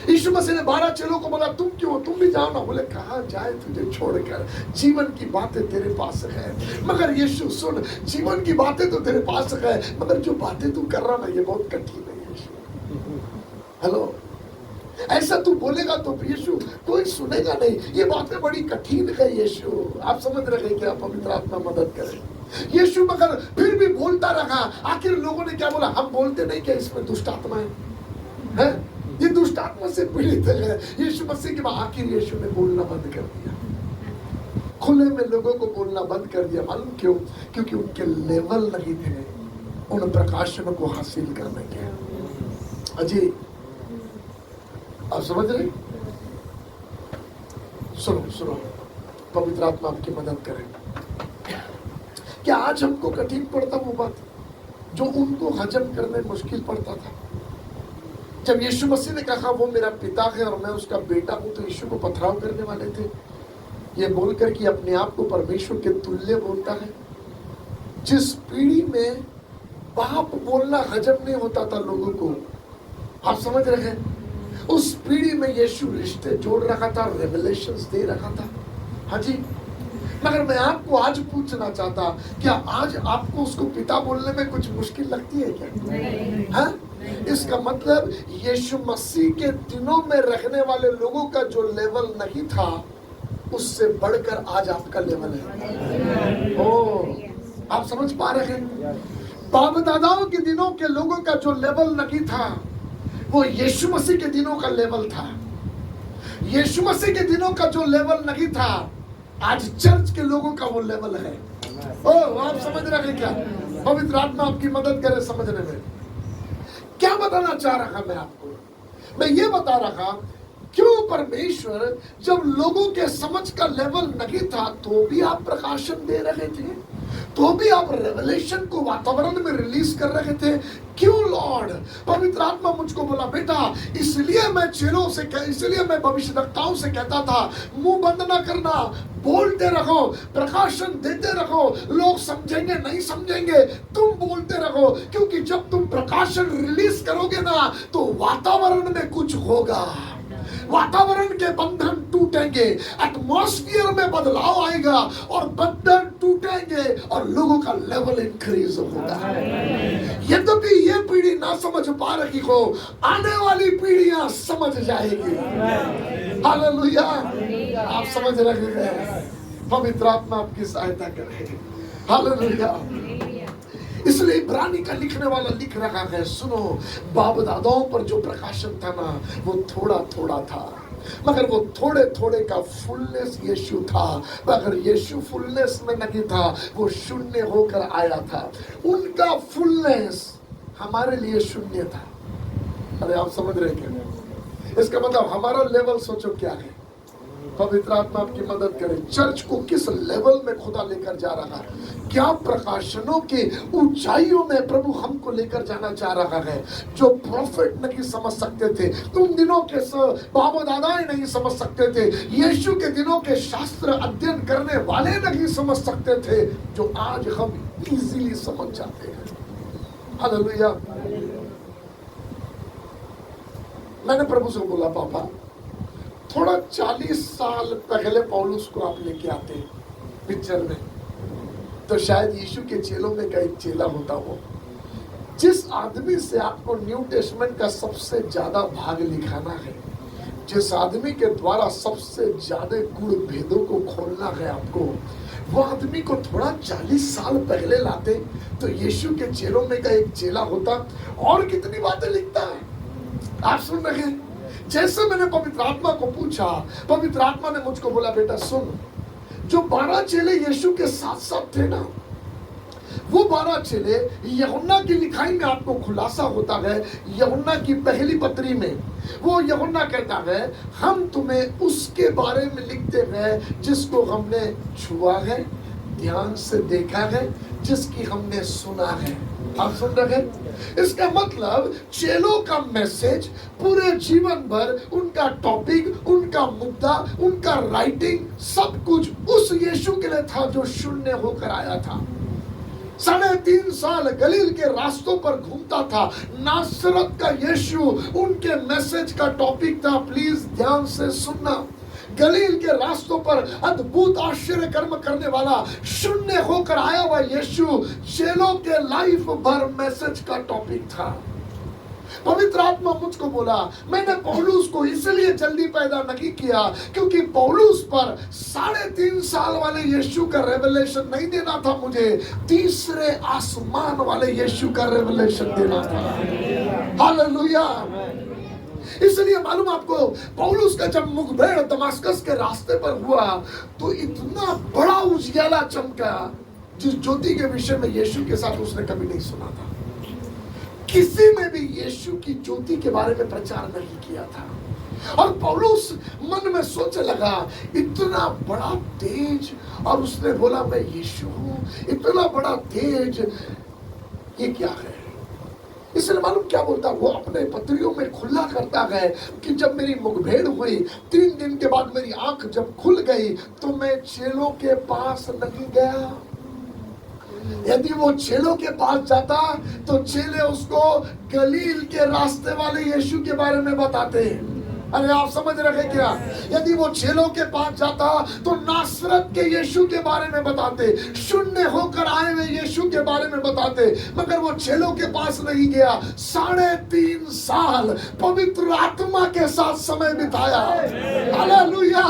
यीशु मसीह ने 12 चेलों को बोला तुम क्यों, तुम भी जाओ ना। बोले कहाँ जाए तुझे छोड़कर, जीवन की बातें तेरे पास है। मगर यीशु सुन, जीवन की बातें तो तेरे पास है, मगर जो बातें तू कर रहा ना ये बहुत कठिन है यीशु। हेलो, ऐसा तू बोलेगा तो यीशु कोई सुनेगा नहीं, ये बातें बड़ी कठिन है यीशु। आप समझ रहे क्या? पवित्र आत्मा मदद करे यीशु। मगर फिर भी बोलता रहा। आखिर लोगों ने क्या बोला? हम बोलते नहीं क्या इसमें दुष्ट आत्मा है? ये दुष्ट आत्मा से पीड़ित है। यीशु मसीह के बाद आखिर यीशु ने बोलना बंद कर दिया, खुले में लोगों को बोलना बंद कर दिया। मालूम क्यों? क्योंकि उनके लेवल नहीं थे उन प्रकाशनों को हासिल करने के। अजी आप समझ रहे? सुनो सुनो, पवित्र आत्मा आपकी मदद करे। क्या आज हमको कठिन पड़ता वो बात जो उनको हजम करने मुश्किल पड़ता था? जब यीशु मसीह ने कहा वो मेरा पिता है और मैं उसका बेटा हूं, तो यीशु को पथराव करने वाले थे ये बोलकर कि अपने आप को परमेश्वर के तुल्य बोलता है। जिस पीढ़ी में बाप बोलना हजम नहीं होता था लोगों को, आप समझ रहे हैं, उस पीढ़ी में यीशु रिश्ते जोड़ रखा था, रेवलेशंस दे रखा था। हाँ जी, मगर मैं आपको आज पूछना चाहता, क्या आज आपको उसको पिता बोलने में कुछ मुश्किल लगती है क्या? हाँ? इसका मतलब यीशु मसीह के दिनों में रहने वाले लोगों का जो लेवल नहीं था उससे बढ़कर आज आपका लेवल है। ओ, आप समझ पा रहे हैं? बाप दादाओं के दिनों के लोगों का जो लेवल नहीं था वो यीशु मसीह के दिनों का लेवल था। यीशु मसीह के दिनों का जो लेवल नहीं था आज चर्च के लोगों का वो लेवल है। ओ, आप समझ रहे हैं क्या? पवित्र आत्मा आपकी मदद करे समझने में। क्या बताना चाह रहा मैं आपको? मैं ये बता रहा क्यों परमेश्वर जब लोगों के समझ का लेवल नहीं था तो भी आप प्रकाशन दे रहे थे, तो भी आप रेवलेशन को वातावरण में रिलीज कर रहे थे। क्यों लॉर्ड? पवित्र आत्मा मुझको बोला बेटा, इसलिए मैं चेलों से इसलिए मैं भविष्यवक्ताओं से कहता था मुंह बंद ना करना, बोलते रहो, प्रकाशन देते रहो। लोग समझेंगे नहीं समझेंगे, तुम बोलते रहो, क्योंकि जब तुम प्रकाशन रिलीज करोगे ना तो वातावरण में कुछ होगा, वातावरण के बंधन टूटेंगे, एटमॉस्फेयर में बदलाव आएगा और बंधन टूटेंगे और लोगों का लेवल इंक्रीज होगा। यद्यपि ये पीढ़ी ना समझ पा रही हो, आने वाली पीढ़ियां समझ जाएगी। हालेलुया, आप समझ रहे हैं? पवित्र आत्मा आपकी सहायता करे। हालेलुया। इसलिए इब्रानी का लिखने वाला लिख रहा है, सुनो, बाप दादाओं पर जो प्रकाशन था ना वो थोड़ा थोड़ा था, मगर वो थोड़े थोड़े का फुलनेस यीशु था। मगर यीशु फुलनेस में नहीं था, वो शून्य होकर आया था। उनका फुलनेस हमारे लिए शून्य था। अरे आप समझ रहे क्या? इसका मतलब हमारा लेवल सोचो क्या है। पवित्र आत्मा आपकी मदद करे। चर्च को किस लेवल में खुदा लेकर जा रहा है, क्या प्रकाशनों के ऊंचाइयों में प्रभु हमको लेकर जाना चाह रहा है। जो प्रॉफिट नहीं समझ सकते थे, उन दिनों के बाबा दादाएं नहीं समझ सकते थे, यीशु के दिनों के शास्त्र अध्ययन करने वाले नहीं समझ सकते थे, जो आज हम इजीली समझ जाते हैं। हालेलुया। मैंने प्रभु से बोला, पापा थोड़ा 40 साल पहले पौलुस को आप लेके आते पिक्चर में, तो शायद यीशु के चेलों में का एक चेला होता वो, जिस आदमी से आपको न्यू टेस्टमेंट का सबसे ज्यादा भाग लिखाना है, जिस आदमी के द्वारा सबसे ज्यादा गुण भेदों को खोलना है आपको, वो आदमी को थोड़ा 40 साल पहले लाते तो यीशु के चेलों में का एक चेला होता और कितनी बातें लिखता है। आप सुन रहे हैं? जैसे मैंने पवित्र आत्मा को पूछा, पवित्र आत्मा ने मुझको बोला, बेटा सुन, जो 12 चेले यीशु के साथ साथ थे ना, वो 12 चेले यूहन्ना की लिखाई में आपको खुलासा होता है। यूहन्ना की पहली पत्री में वो यूहन्ना कहता है, हम तुम्हें उसके बारे में लिखते हैं जिसको हमने छुआ है, ध्यान से देखा है, जिसकी हमने सुना है। आप सुन रहे हैं? इसका मतलब चेलों का मैसेज पूरे जीवन भर, उनका टॉपिक, उनका मुद्दा, उनका राइटिंग, सब कुछ उस यीशु के लिए था जो शून्य होकर आया था। 3.5 साल गलील के रास्तों पर घूमता था। नासरत का यीशु उनके मैसेज का टॉपिक था। प्लीज ध्यान से सुनना। गलील के रास्तों पर अद्भुत आश्चर्य कर्म करने वाला, शून्य होकर आया हुआ यीशु चेलों के लाइफ भर मैसेज का टॉपिक था। पवित्र आत्मा मुझको बोला, मैंने पौलुस को इसलिए जल्दी पैदा नहीं किया क्योंकि पौलुस पर 3.5 साल वाले यीशु का रेवलेशन नहीं देना था, मुझे तीसरे आसमान वाले यीशु का रेवलेशन देना था। हालेलुया। इसलिए मालूम आपको, पौलुस का जब मुखभेड़ दमास्कस के रास्ते पर हुआ तो इतना बड़ा उजियाला चमका जिस ज्योति के विषय में यीशु के साथ उसने कभी नहीं सुना था। किसी ने भी यीशु की ज्योति के बारे में प्रचार नहीं किया था। और पौलुस मन में सोचने लगा, इतना बड़ा तेज, और उसने बोला मैं यीशु हूं, इतना बड़ा तेज, ये क्या है? इसलिए मालूम क्या बोलता, वो अपने पत्रियों में खुला करता है कि जब मेरी मुखभेड़ हुई, 3 दिन के बाद मेरी आंख जब खुल गई तो मैं चेलों के पास नहीं गया। यदि वो चेलों के पास जाता तो चेले उसको गलील के रास्ते वाले यीशु के बारे में बताते। अरे आप समझ रहे क्या? यदि वो चेलों के पास जाता तो नासरत के यीशु के बारे में बताते, शून्य होकर आए हुए यीशु के बारे में बताते, मगर वो चेलों के पास नहीं गया। 3.5 साल पवित्र आत्मा के साथ समय बिताया। हालेलुया।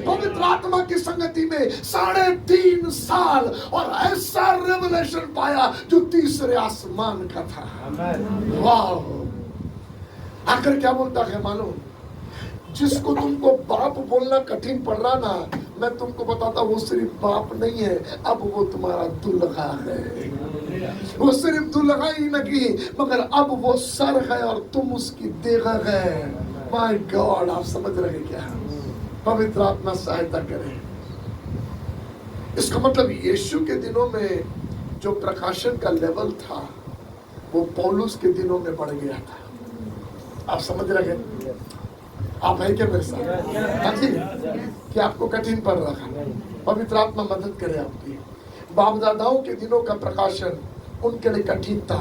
पवित्र आत्मा की संगति में 3.5 साल, और ऐसा रेवलेशन पाया जो तीसरे आसमान का था। वाह। आखिर क्या बोलता है मालूम? जिसको तुमको बाप बोलना कठिन पड़ रहा ना, मैं तुमको बताता, वो सिर्फ बाप नहीं है, अब वो तुम्हारा दुल्हा है। वो सिर्फ दुल्हा ही नहीं, मगर अब वो सर है और तुम उसकी देह है। माय गॉड, आप समझ रहे क्या? पवित्र आत्मा सहायता करे। इसका मतलब यीशु के दिनों में जो प्रकाशन का लेवल था वो पौलुस के दिनों में बढ़ गया था। आप समझ रहे? आप है क्या मेरे साथ? हाँ जी। कि आपको कठिन पड़ रहा है? पवित्र आत्मा मदद करे आपकी। बाप दादाओं के दिनों का प्रकाशन उनके लिए कठिन था,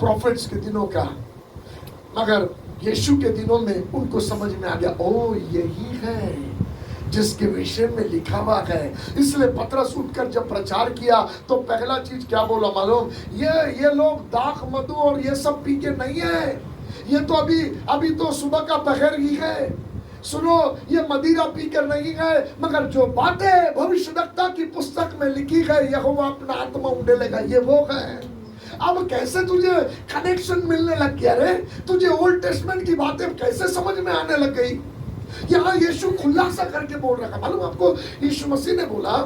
प्रॉफिट्स के दिनों का, मगर यीशु के दिनों में उनको समझ में आ गया, ओ यही है जिसके विषय में लिखा हुआ है। इसलिए पतरस उठकर जब प्रचार किया तो पहला चीज क्या बोला मालूम? ये लोग दाख मधु और ये सब पी के नहीं है, ये तो अभी तो सुबह का पहर ही है। सुनो, ये मदिरा पीकर नहीं है, मगर जो बातें भविष्यवक्ता की पुस्तक में लिखी है, यहोवा अपना आत्मा उंडेलेगा, ये वो है। अब कैसे तुझे कनेक्शन मिलने लग गया रे? तुझे ओल्ड टेस्टमेंट की बातें कैसे समझ में आने लग गई? यहाँ यीशु खुलासा करके बोल रहा है। मालूम आपको, यीशु मसीह ने बोला,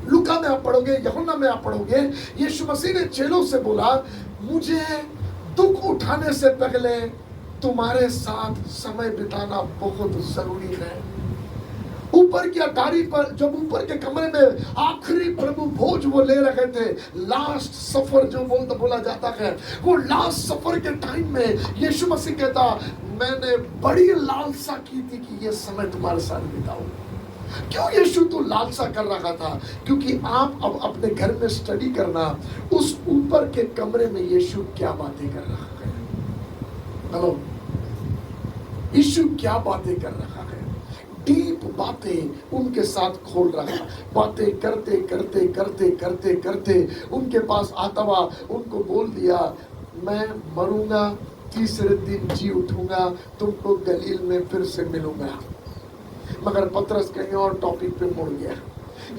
लूका में आप पढ़ोगे, यूहन्ना में आप पढ़ोगे, यीशु मसीह ने चेलों से बोला, मुझे दुख उठाने से पहले तुम्हारे साथ समय बिताना बहुत जरूरी है। ऊपर की अटारी पर, जब ऊपर के कमरे में आखिरी प्रभु भोज वो ले रहे थे, लास्ट सफर जो बोला जाता है, वो लास्ट सफर के टाइम में यीशु मसीह कहता, मैंने बड़ी लालसा की थी कि ये समय तुम्हारे साथ बिताऊं। क्यों यीशु तो लालसा कर रहा था? क्योंकि आप अब अपने घर में स्टडी करना, उस ऊपर के कमरे में यीशु क्या बातें कर रहा है। हेलो, यीशु क्या बातें कर रहा है? डीप बातें उनके साथ खोल रहा है। बातें करते करते करते करते करते उनके पास आता हुआ उनको बोल दिया, मैं मरूंगा, तीसरे दिन जी उठूंगा, तुमको गलील में फिर से मिलूंगा। मगर पतरस कहीं और टॉपिक पे मुड़ गया।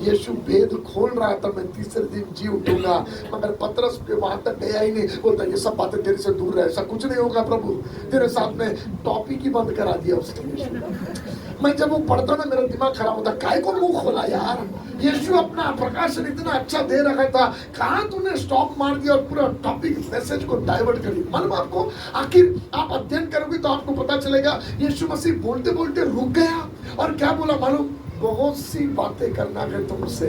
यीशु भेद खोल रहा था, मैं तीसरे दिन जी उठूंगा, मगर पतरस के वहां तक गया ही नहीं। बोलता, ये सब बातें तेरे से दूर रहे, ऐसा कुछ नहीं होगा प्रभु, तेरे साथ में टॉपिक ही बंद करा दिया उसने। मैं जब वो पढ़ता ना, मेरा दिमाग खराब होता, काय को मुंह खोला यार? यीशु अपना प्रकाशन इतना अच्छा दे रखा था, कहाँ तूने स्टॉप मार दिया और पूरा टॉपिक मैसेज को डाइवर्ट कर दिया। मालूम आपको, आखिर आप अध्ययन करोगे तो आपको पता चलेगा यीशु मसीह बोलते बोलते रुक गया और क्या बोला मालूम? बहुत सी बातें करना है तुमसे,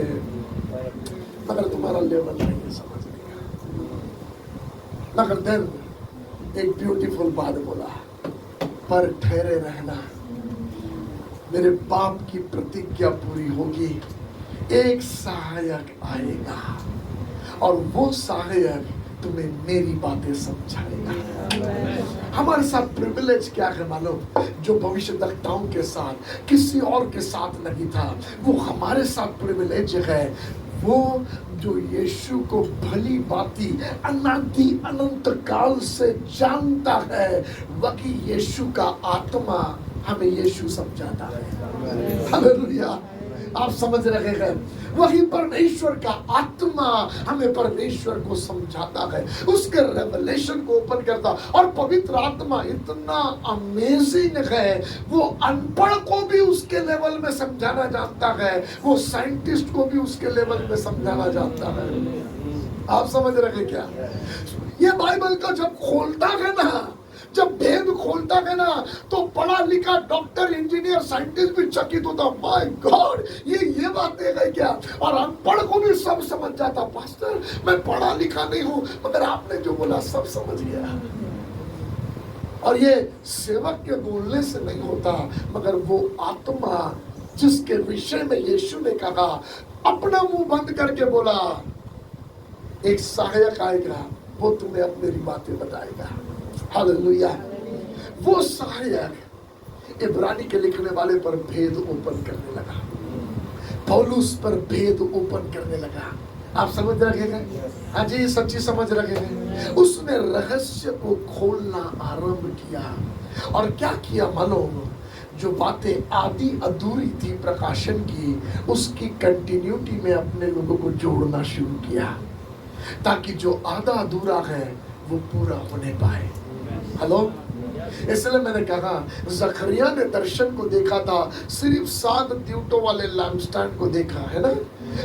मगर तुम्हारा लेवल नहीं समझने का। मगर देन एक ब्यूटीफुल बात बोला, पर ठहरे रहना, मेरे बाप की प्रतिज्ञा पूरी होगी, एक सहायक आएगा और वो सहायक तुम्हें मेरी बातें समझाएगा। हमारे साथ प्रिविलेज क्या है मालूम? जो भविष्यद्वक्ताओं के साथ किसी और के साथ नहीं था, वो हमारे साथ प्रिविलेज है। वो जो यीशु को भली बाती अनादि अनंत काल से जानता है, वही यीशु का आत्मा हमें यीशु समझाता है। हालेलुया, आप समझ रहे हैं? वही परमेश्वर का आत्मा हमें परमेश्वर को समझाता है, उसके रेवलेशन को ओपन करता। और पवित्र आत्मा इतना अमेजिंग है, वो अनपढ़ को भी उसके लेवल में समझाना जानता है, वो साइंटिस्ट को भी उसके लेवल में समझाना जानता है। आप समझ रहे क्या? ये बाइबल का जब खोलता है ना, जब भेद खोलता है ना, तो पढ़ा लिखा डॉक्टर, इंजीनियर, साइंटिस्ट भी चकित होता, माय गॉड, ये बातें है क्या? और अनपढ़ को भी सब समझ जाता। पास्टर, मैं पढ़ा लिखा नहीं हूं, मगर आपने जो बोला सब समझ गया। और ये सेवक के बोलने से नहीं होता, मगर वो आत्मा जिसके विषय में यीशु ने कहा, अपना मुंह बंद करके बोला, एक सहायक आएगा, वो तुम्हें अब मेरी बातें बताएगा। हालेलुया। वो सहायक इब्रानी के लिखने वाले पर भेद ओपन करने लगा, पौलुस पर भेद ओपन करने लगा। आप समझ रहे हैं? हाँ जी, सच्ची समझ रहे हैं? उसने रहस्य को खोलना आरंभ किया। और क्या किया मालूम? जो बातें आदि अधूरी थी प्रकाशन की, उसकी कंटिन्यूटी में अपने लोगों को जोड़ना शुरू किया, ताकि जो आधा अधूरा है वो पूरा होने पाए। हेलो, इसलिए मैंने कहा, जकरिया ने दर्शन को देखा था, सिर्फ 7 दियोटों वाले लैम्पस्टैंड को देखा है ना,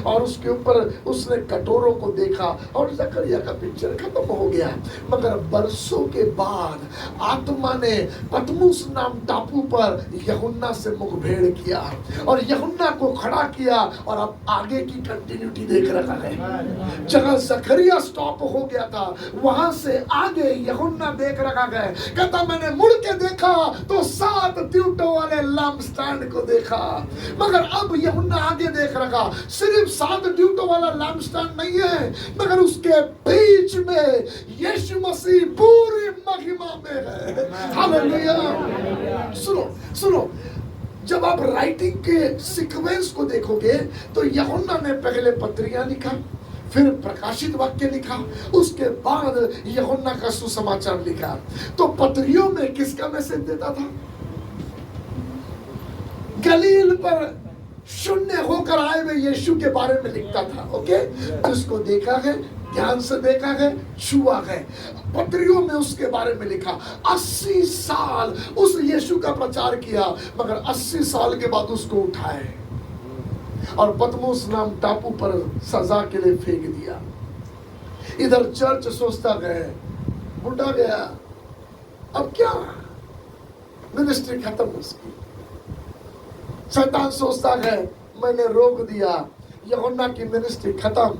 और उसके ऊपर उसने कटोरों को देखा, और जकरिया का पिक्चर खत्म हो गया। मगर बरसों के बाद आत्मा ने पतमुस नाम टापू पर यूहन्ना से मुखभेड़ किया, और यूहन्ना को खड़ा किया, और अब आगे की कंटिन्यूटी देख रहा है। जहां जकरिया स्टॉप हो गया था, वहां से आगे यूहन्ना देख रहा है। कहता, मैंने मुड़ के देखा तो 7 दियोटों वाले लैम्पस्टैंड को देखा। मगर अब यूहन्ना आगे देख रहा, सिर्फ 7 दियोटों वाला लैम्पस्टैंड नहीं है, मगर उसके बीच में यीशु मसीह पूरी महिमा में है। हालेलुया। सुनो, जब आप राइटिंग के सीक्वेंस को देखोगे, तो यूहन्ना ने पहले पत्रियां लिखा, फिर प्रकाशित वाक्य लिखा, उसके बाद यूहन्ना का सुसमाचार लिखा। तो पत्रियों में किसका मैसेज देता था? गलील पर शून्य होकर आए हुए यीशु के बारे में लिखता था। ओके, जिसको देखा है, ध्यान से देखा है, छुआ है, पत्रियों में उसके बारे में लिखा। 80 साल उस यीशु का प्रचार किया, मगर 80 साल के बाद उसको उठाए और पतमुस नाम टापू पर सजा के लिए फेंक दिया। इधर चर्च सोचता गए, बुढ़ा गया, अब क्या, मिनिस्ट्री खत्म उसकी। शैतान सोचता है, मैंने रोक दिया, यूहन्ना की मिनिस्ट्री खत्म।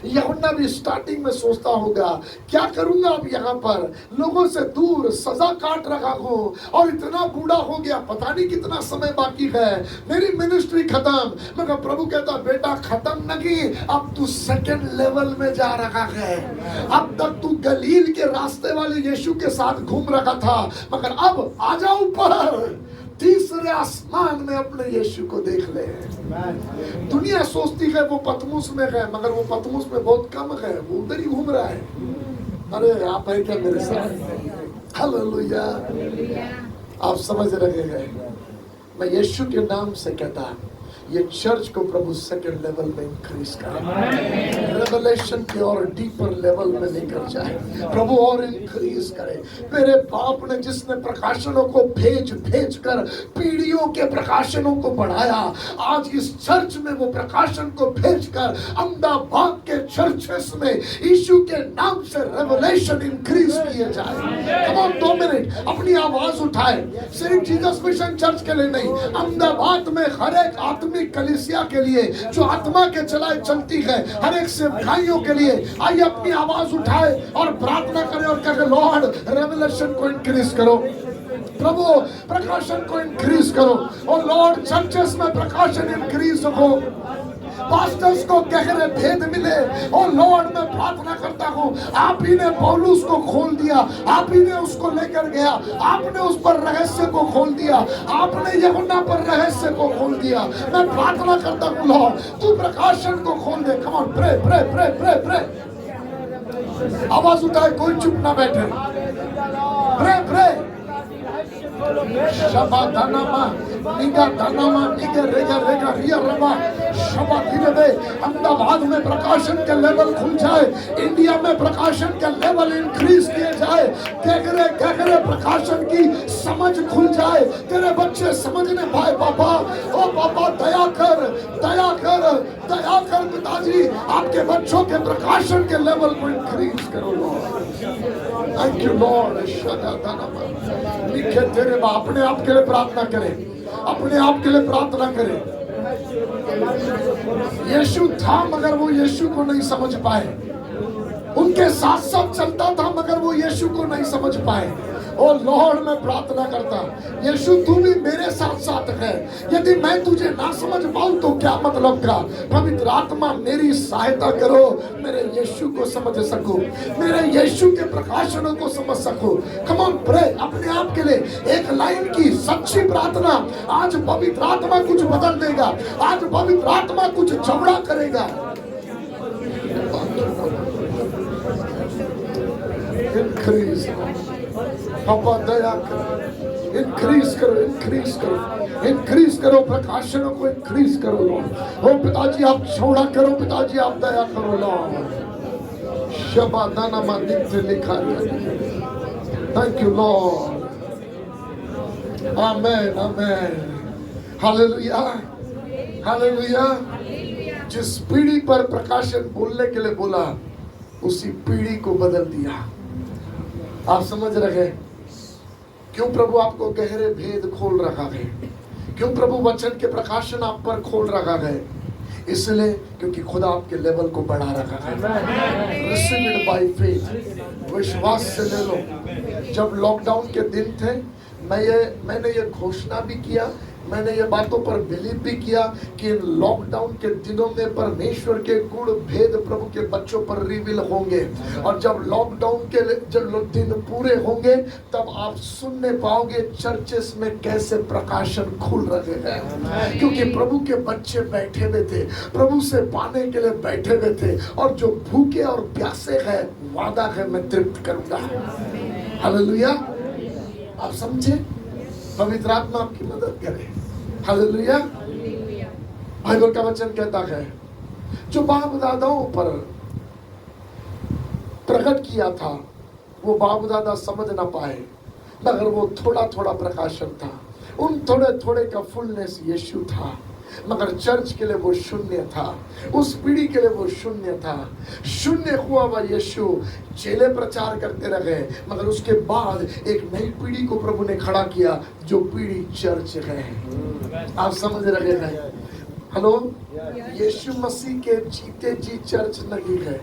यूहन्ना भी स्टार्टिंग में सोचता होगा, क्या करूंगा अब, यहाँ पर लोगों से दूर सजा काट रहा हूँ, और इतना बूढ़ा हो गया, पता नहीं कितना समय बाकी है, मेरी मिनिस्ट्री खत्म। मगर प्रभु कहता, बेटा खत्म नहीं, अब तू सेकंड लेवल में जा रहा है। अब तक तू गलील के रास्ते वाले यीशु के साथ घूम रहा था, मगर अब आ जा ऊपर, तीसरे आसमान में अपने यीशु को देख ले। दुनिया सोचती है वो पतमुस में है, मगर वो पतमुस में बहुत कम है, वो उधर ही घूम रहा है। अरे आप है क्या मेरे साथ? हालेलुया। आप समझ रहे हैं? मैं यीशु के नाम से कहता, ये चर्च को प्रभु सेकंड लेवल में इंक्रीज करे, रेवलेशन के और डीपर लेवल में लेकर जाए प्रभु, और इंक्रीज करे। मेरे बाप ने जिसने प्रकाशनों को भेज कर पीढ़ियों के प्रकाशनों को बढ़ाया, आज इस चर्च में वो प्रकाशन को भेज कर अहमदाबाद के चर्चेस में यीशु के नाम से रेवलेशन इंक्रीज किए जाए। कम ऑन 2 मिनट अपनी आवाज उठाए, सिर्फ जीसस मिशन चर्च के लिए नहीं, अहमदाबाद में हर एक आत्मिक कलीसिया के लिए जो आत्मा के चलाए चलती है, हर एक सेवकाइयों के लिए, आइए अपनी आवाज उठाए और प्रार्थना करें और कहें, लॉर्ड रेवलेशन को इंक्रीज करो, प्रभु प्रकाशन को इंक्रीज करो। और लॉर्ड चर्चेस में प्रकाशन इंक्रीज हो, पास्टर्स को गहरे भेद मिले। और लॉर्ड मैं प्रार्थना करता हूँ, आप ही ने पौलुस को खोल दिया, आप ही ने उसको लेकर गया, आपने उस पर रहस्य को खोल दिया, आपने यूहन्ना पर रहस्य को खोल दिया। मैं प्रार्थना करता हूँ लॉर्ड तू प्रकाशन को खोल दे। Come on, pray pray pray pray pray. आवाज उठाए, कोई चुप ना बैठे। Pray pray. शबा दानामा निगा दानामा निगा रेगा रेगा रिया रबा शबा धीरे अहमदाबाद में प्रकाशन के लेवल खुल जाए, इंडिया में प्रकाशन के लेवल इंक्रीज किए जाए, गहरे गहरे प्रकाशन की समझ खुल जाए। तेरे बच्चे समझने पाए। बाबा, ओ बाबा दया कर, दया कर, दया कर पिताजी, आपके बच्चों के प्रकाशन के लेवल को इंक्रीज करो लॉर्ड। Thank you Lord. शगा दानामा लिखे तेरे बाप। अपने आप के लिए प्रार्थना करें, अपने आप के लिए प्रार्थना करें। यीशु था मगर वो यीशु को नहीं समझ पाए, उनके साथ साथ चलता था मगर वो यीशु को नहीं समझ पाए। ओ लॉर्ड मैं प्रार्थना करता, यीशु तू भी मेरे साथ साथ है। यदि मैं तुझे ना समझ पाऊं तो क्या मतलब का। पवित्र आत्मा मेरी सहायता करो, मेरे यीशु को समझ सकूं, मेरे यीशु के प्रकाशनों को समझ सकूं। कम ऑन प्रे अपने आप के लिए एक लाइन की सच्ची प्रार्थना। आज पवित्र आत्मा कुछ बदल देगा, आज पवित्र आत्मा कुछ चौड़ा करेगा। इंक्रीज पापा दया करो, इंक्रीज करो, इंक्रीज करो, इंक्रीज करो, प्रकाशनों को इंक्रीज करो लॉर्ड। ओ पिताजी आप चौड़ा करो, पिताजी आप दया करो लॉर्ड। शबा दाना मंदिर से लिखा है। Thank you Lord. Amen amen hallelujah hallelujah. जिस पीढ़ी पर प्रकाशन बोलने के लिए बोला उसी पीढ़ी को बदल दिया। आप समझ रहे क्यों प्रभु आपको गहरे भेद खोल रखा है, क्यों प्रभु वचन के प्रकाशन आप पर खोल रखा है? इसलिए क्योंकि खुदा आपके लेवल को बढ़ा रखा है। रिसीव इट बाय फेथ, विश्वास से ले लो। जब लॉकडाउन के दिन थे मैंने ये घोषणा भी किया, मैंने ये बातों पर बिलीव भी किया कि लॉकडाउन के दिनों में परमेश्वर के गुण भेद प्रभु के बच्चों पर रिवील होंगे। और जब लॉकडाउन के जब दिन पूरे होंगे तब आप सुनने पाओगे चर्चेस में कैसे प्रकाशन खुल रहे हैं, क्योंकि प्रभु के बच्चे बैठे हुए थे, प्रभु से पाने के लिए बैठे हुए थे। और जो भूखे और प्यासे हैं वादा है मैं तृप्त करूंगा। हालेलुया। आप समझे? पवित्र आत्मा आपकी मदद करे। हालेलुया। बाइबल का वचन कहता है जो बाप दादाओं पर प्रकट किया था वो बाप दादा समझ ना पाए, मगर वो थोड़ा थोड़ा प्रकाशन था। उन थोड़े थोड़े का फुलनेस यीशु था, मगर चर्च के लिए वो शून्य था, उस पीढ़ी के लिए वो शून्य था। शून्य हुआ हुआ यीशु चेले प्रचार करते रहे, मगर उसके बाद एक नई पीढ़ी को प्रभु ने खड़ा किया जो पीढ़ी चर्च है। आप समझ रहे हैं? हेलो, यीशु मसीह के जीते जी चर्च नहीं है,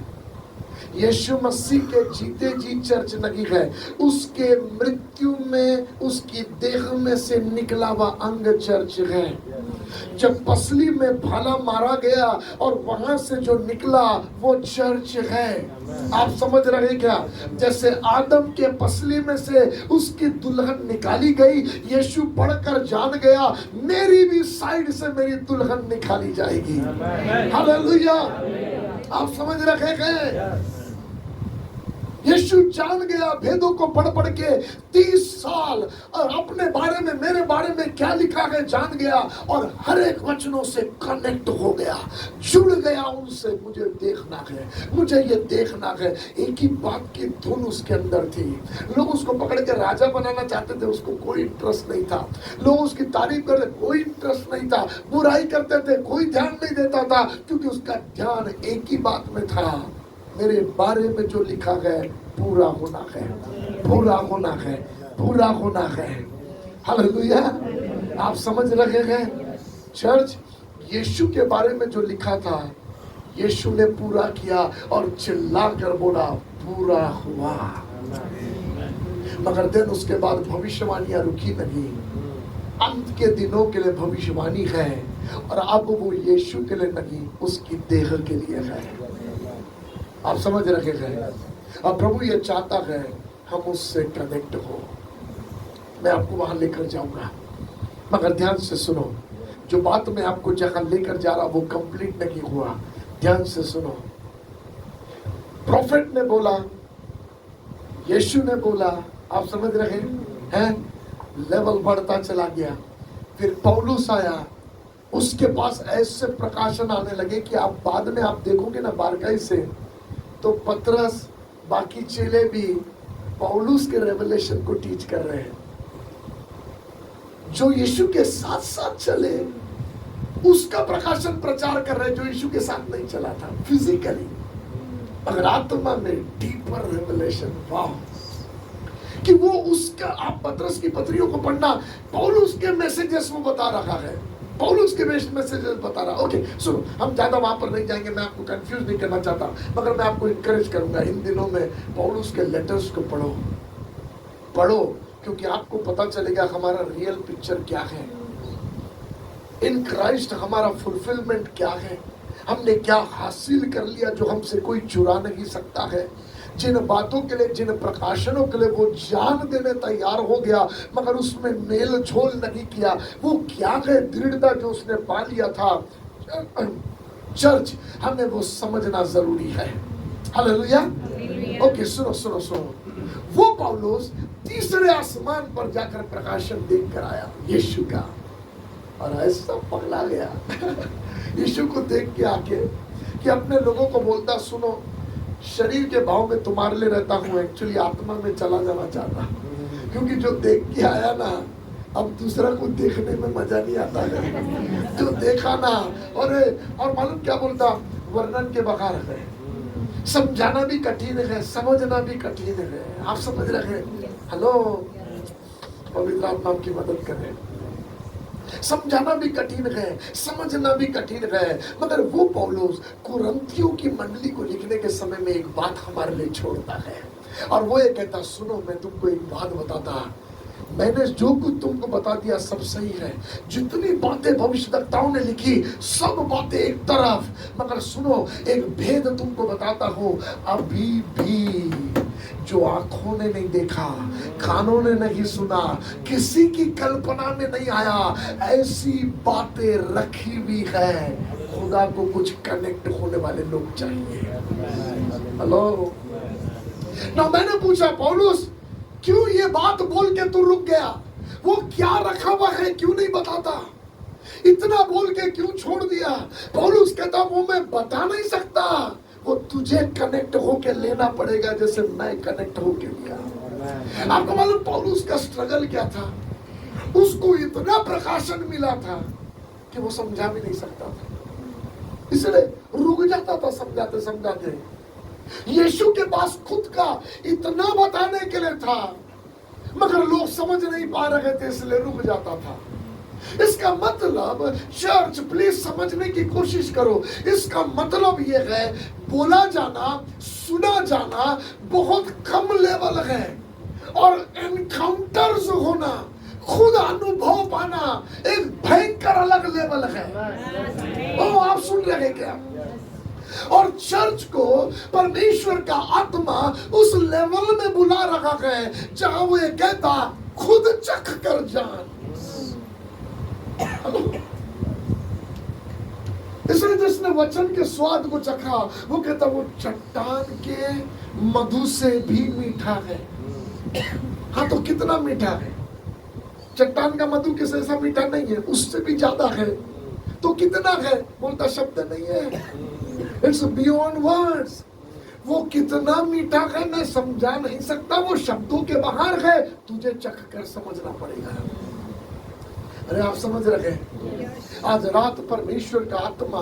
यीशु मसीह के जीते जी चर्च नहीं है, उसके मृत्यु में उसकी देह में से निकला हुआ अंग चर्च है। जब पसली में भाला मारा गया और वहां से जो निकला वो चर्च है। आप समझ रहे क्या? जैसे आदम के पसली में से उसकी दुल्हन निकाली गई, यीशु पढ़कर जान गया मेरी भी साइड से मेरी दुल्हन निकाली जाएगी। हालेलुया। आप समझ रहे हैं? यीशु जान गया भेदों को पढ़ पढ़ के 30 साल, और अपने बारे में मेरे बारे में क्या लिखा है जान गया, और हर एक वचनों से कनेक्ट हो गया, जुड़ गया उनसे। मुझे देखना है, मुझे ये देखना है। एक ही बात की धुन उसके अंदर थी। लोग उसको पकड़ के राजा बनाना चाहते थे, उसको कोई इंटरेस्ट नहीं था। लोग उसकी तारीफ करते, कोई इंटरेस्ट नहीं था। बुराई करते थे, कोई ध्यान नहीं देता था, क्योंकि उसका ध्यान एक ही बात में था, मेरे बारे में जो लिखा है पूरा होना है, पूरा होना है, पूरा होना है। हालेलुया। आप समझ रहे हैं? चर्च, यीशु के बारे में जो लिखा था यीशु ने पूरा किया, और चिल्ला कर बोला पूरा हुआ। मगर दिन उसके बाद भविष्यवाणियां रुकी नहीं। अंत के दिनों के लिए भविष्यवाणी है और अब वो यीशु के लिए नहीं, उसकी देह के लिए है। आप समझ रखे हैं? अब प्रभु ये चाहता है हम उससे कनेक्ट हो। मैं आपको वहां लेकर जाऊंगा, मगर ध्यान से सुनो, जो बात मैं आपको जहां लेकर जा रहा वो कंप्लीट नहीं हुआ। ध्यान से सुनो, प्रॉफिट ने बोला, यीशु ने बोला, आप समझ रहे हैं? लेवल बढ़ता चला गया। फिर पौलुस आया, उसके पास ऐसे प्रकाशन आने लगे कि आप बाद में आप देखोगे ना बारकाई से, तो पतरस बाकी चेले भी पौलुस के रेवलेशन को टीच कर रहे हैं। जो यीशु के साथ साथ चले उसका प्रकाशन प्रचार कर रहे हैं, जो यीशु के साथ नहीं चला था फिजिकली, मगर आत्मा में डीपर रेवलेशन। वाह, कि वो उसका, आप पतरस की पत्रियों को पढ़ना, पौलुस के मैसेजेस वो बता रहा है, पौलुस के मैसेजेस बता रहा। ओके सुनो, हम ज्यादा वहां पर नहीं जाएंगे, मैं आपको कंफ्यूज नहीं करना चाहता, मगर मैं आपको इनकरेज करूंगा इन दिनों में पौलुस के लेटर्स को पढ़ो, क्योंकि आपको पता चलेगा हमारा रियल पिक्चर क्या है, इन क्राइस्ट हमारा फुलफिलमेंट क्या है, हमने क्या हासिल कर लिया जो हमसे कोई चुरा नहीं सकता है। जिन बातों के लिए, जिन प्रकाशनों के लिए वो जान देने तैयार हो गया, मगर उसमें मेल झोल नहीं किया, वो क्या है दृढ़ता जो उसने पा लिया था। चर्च, हमें वो समझना जरूरी है। हालेलुया। ओके सुनो, वो पौलुस तीसरे आसमान पर जाकर प्रकाशन देख कर आया यीशु का, और ऐसा पगला गया यीशु को देख के आके कि अपने लोगों को बोलता, सुनो, शरीर के भाव में तुम्हारे लिए रहता हूँ, एक्चुअली आत्मा में चला जाना चाहता, क्योंकि जो देख के आया ना, अब दूसरा को देखने में मजा नहीं आता है। जो देखा ना, और मालूम क्या बोलता, वर्णन के बगैर है, समझाना भी कठिन है, समझना भी कठिन है। आप समझ रहे हैं? हेलो, पवित्र आत्मा आपकी मदद करे। समझाना भी कठिन है, समझना भी कठिन है, मगर वो पौलुस कुरिन्थियों की मंडली को लिखने के समय में एक बात हमारे लिए छोड़ता है, और वो ये कहता, सुनो, मैं तुमको एक बात बताता, मैंने जो कुछ तुमको बता दिया सब सही है, जितनी बातें भविष्यवक्ताओं ने लिखी सब बातें एक तरफ, मगर सुनो, एक भेद तुमको बताता हूँ, अभी भी जो आंखों ने नहीं देखा, कानों ने नहीं सुना, किसी की कल्पना में नहीं आया, ऐसी बातें रखी हुई है। खुदा को कुछ कनेक्ट होने वाले लोग चाहिए। हेलो ना, मैंने पूछा, पौलुस क्यों ये बात बोल के तू रुक गया? वो क्या रखा हुआ है क्यों नहीं बताता? इतना बोल के क्यों छोड़ दिया? पौलुस कहता, वो मैं बता नहीं सकता, वो तुझे कनेक्ट होके लेना पड़ेगा जैसे मैं कनेक्ट होके लिया। आपको मालूम पौलुस का स्ट्रगल क्या था? उसको इतना प्रकाशन मिला था कि वो समझा भी नहीं सकता था, इसलिए रुक जाता था समझाते समझाते। यीशु के पास खुद का इतना बताने के लिए था, मगर लोग समझ नहीं पा रहे थे, इसलिए रुक जाता था। इसका मतलब, चर्च प्लीज समझने की कोशिश करो, इसका मतलब यह है, बोला जाना, सुना जाना बहुत कम लेवल है, और एनकाउंटर्स होना, खुद अनुभव पाना एक भयंकर अलग लेवल है। ओ, आप सुन रहे क्या? और चर्च को परमेश्वर का आत्मा उस लेवल में बुला रखा है जहां वो ये कहता, खुद चख कर जान। इसलिए जिसने वचन के स्वाद को चखा, वो कहता, वो चट्टान के मधु से भी मीठा है। हाँ, तो कितना मीठा है? चट्टान का मधु किस ऐसा मीठा नहीं है, उससे भी ज्यादा है। तो कितना है? बोलता शब्द नहीं है, इट्स बियॉन्ड वर्ड्स। वो कितना मीठा है मैं समझा नहीं सकता, वो शब्दों के बाहर है, तुझे चख कर समझना पड़ेगा। अरे आप समझ रहे हैं? आज रात परमेश्वर का आत्मा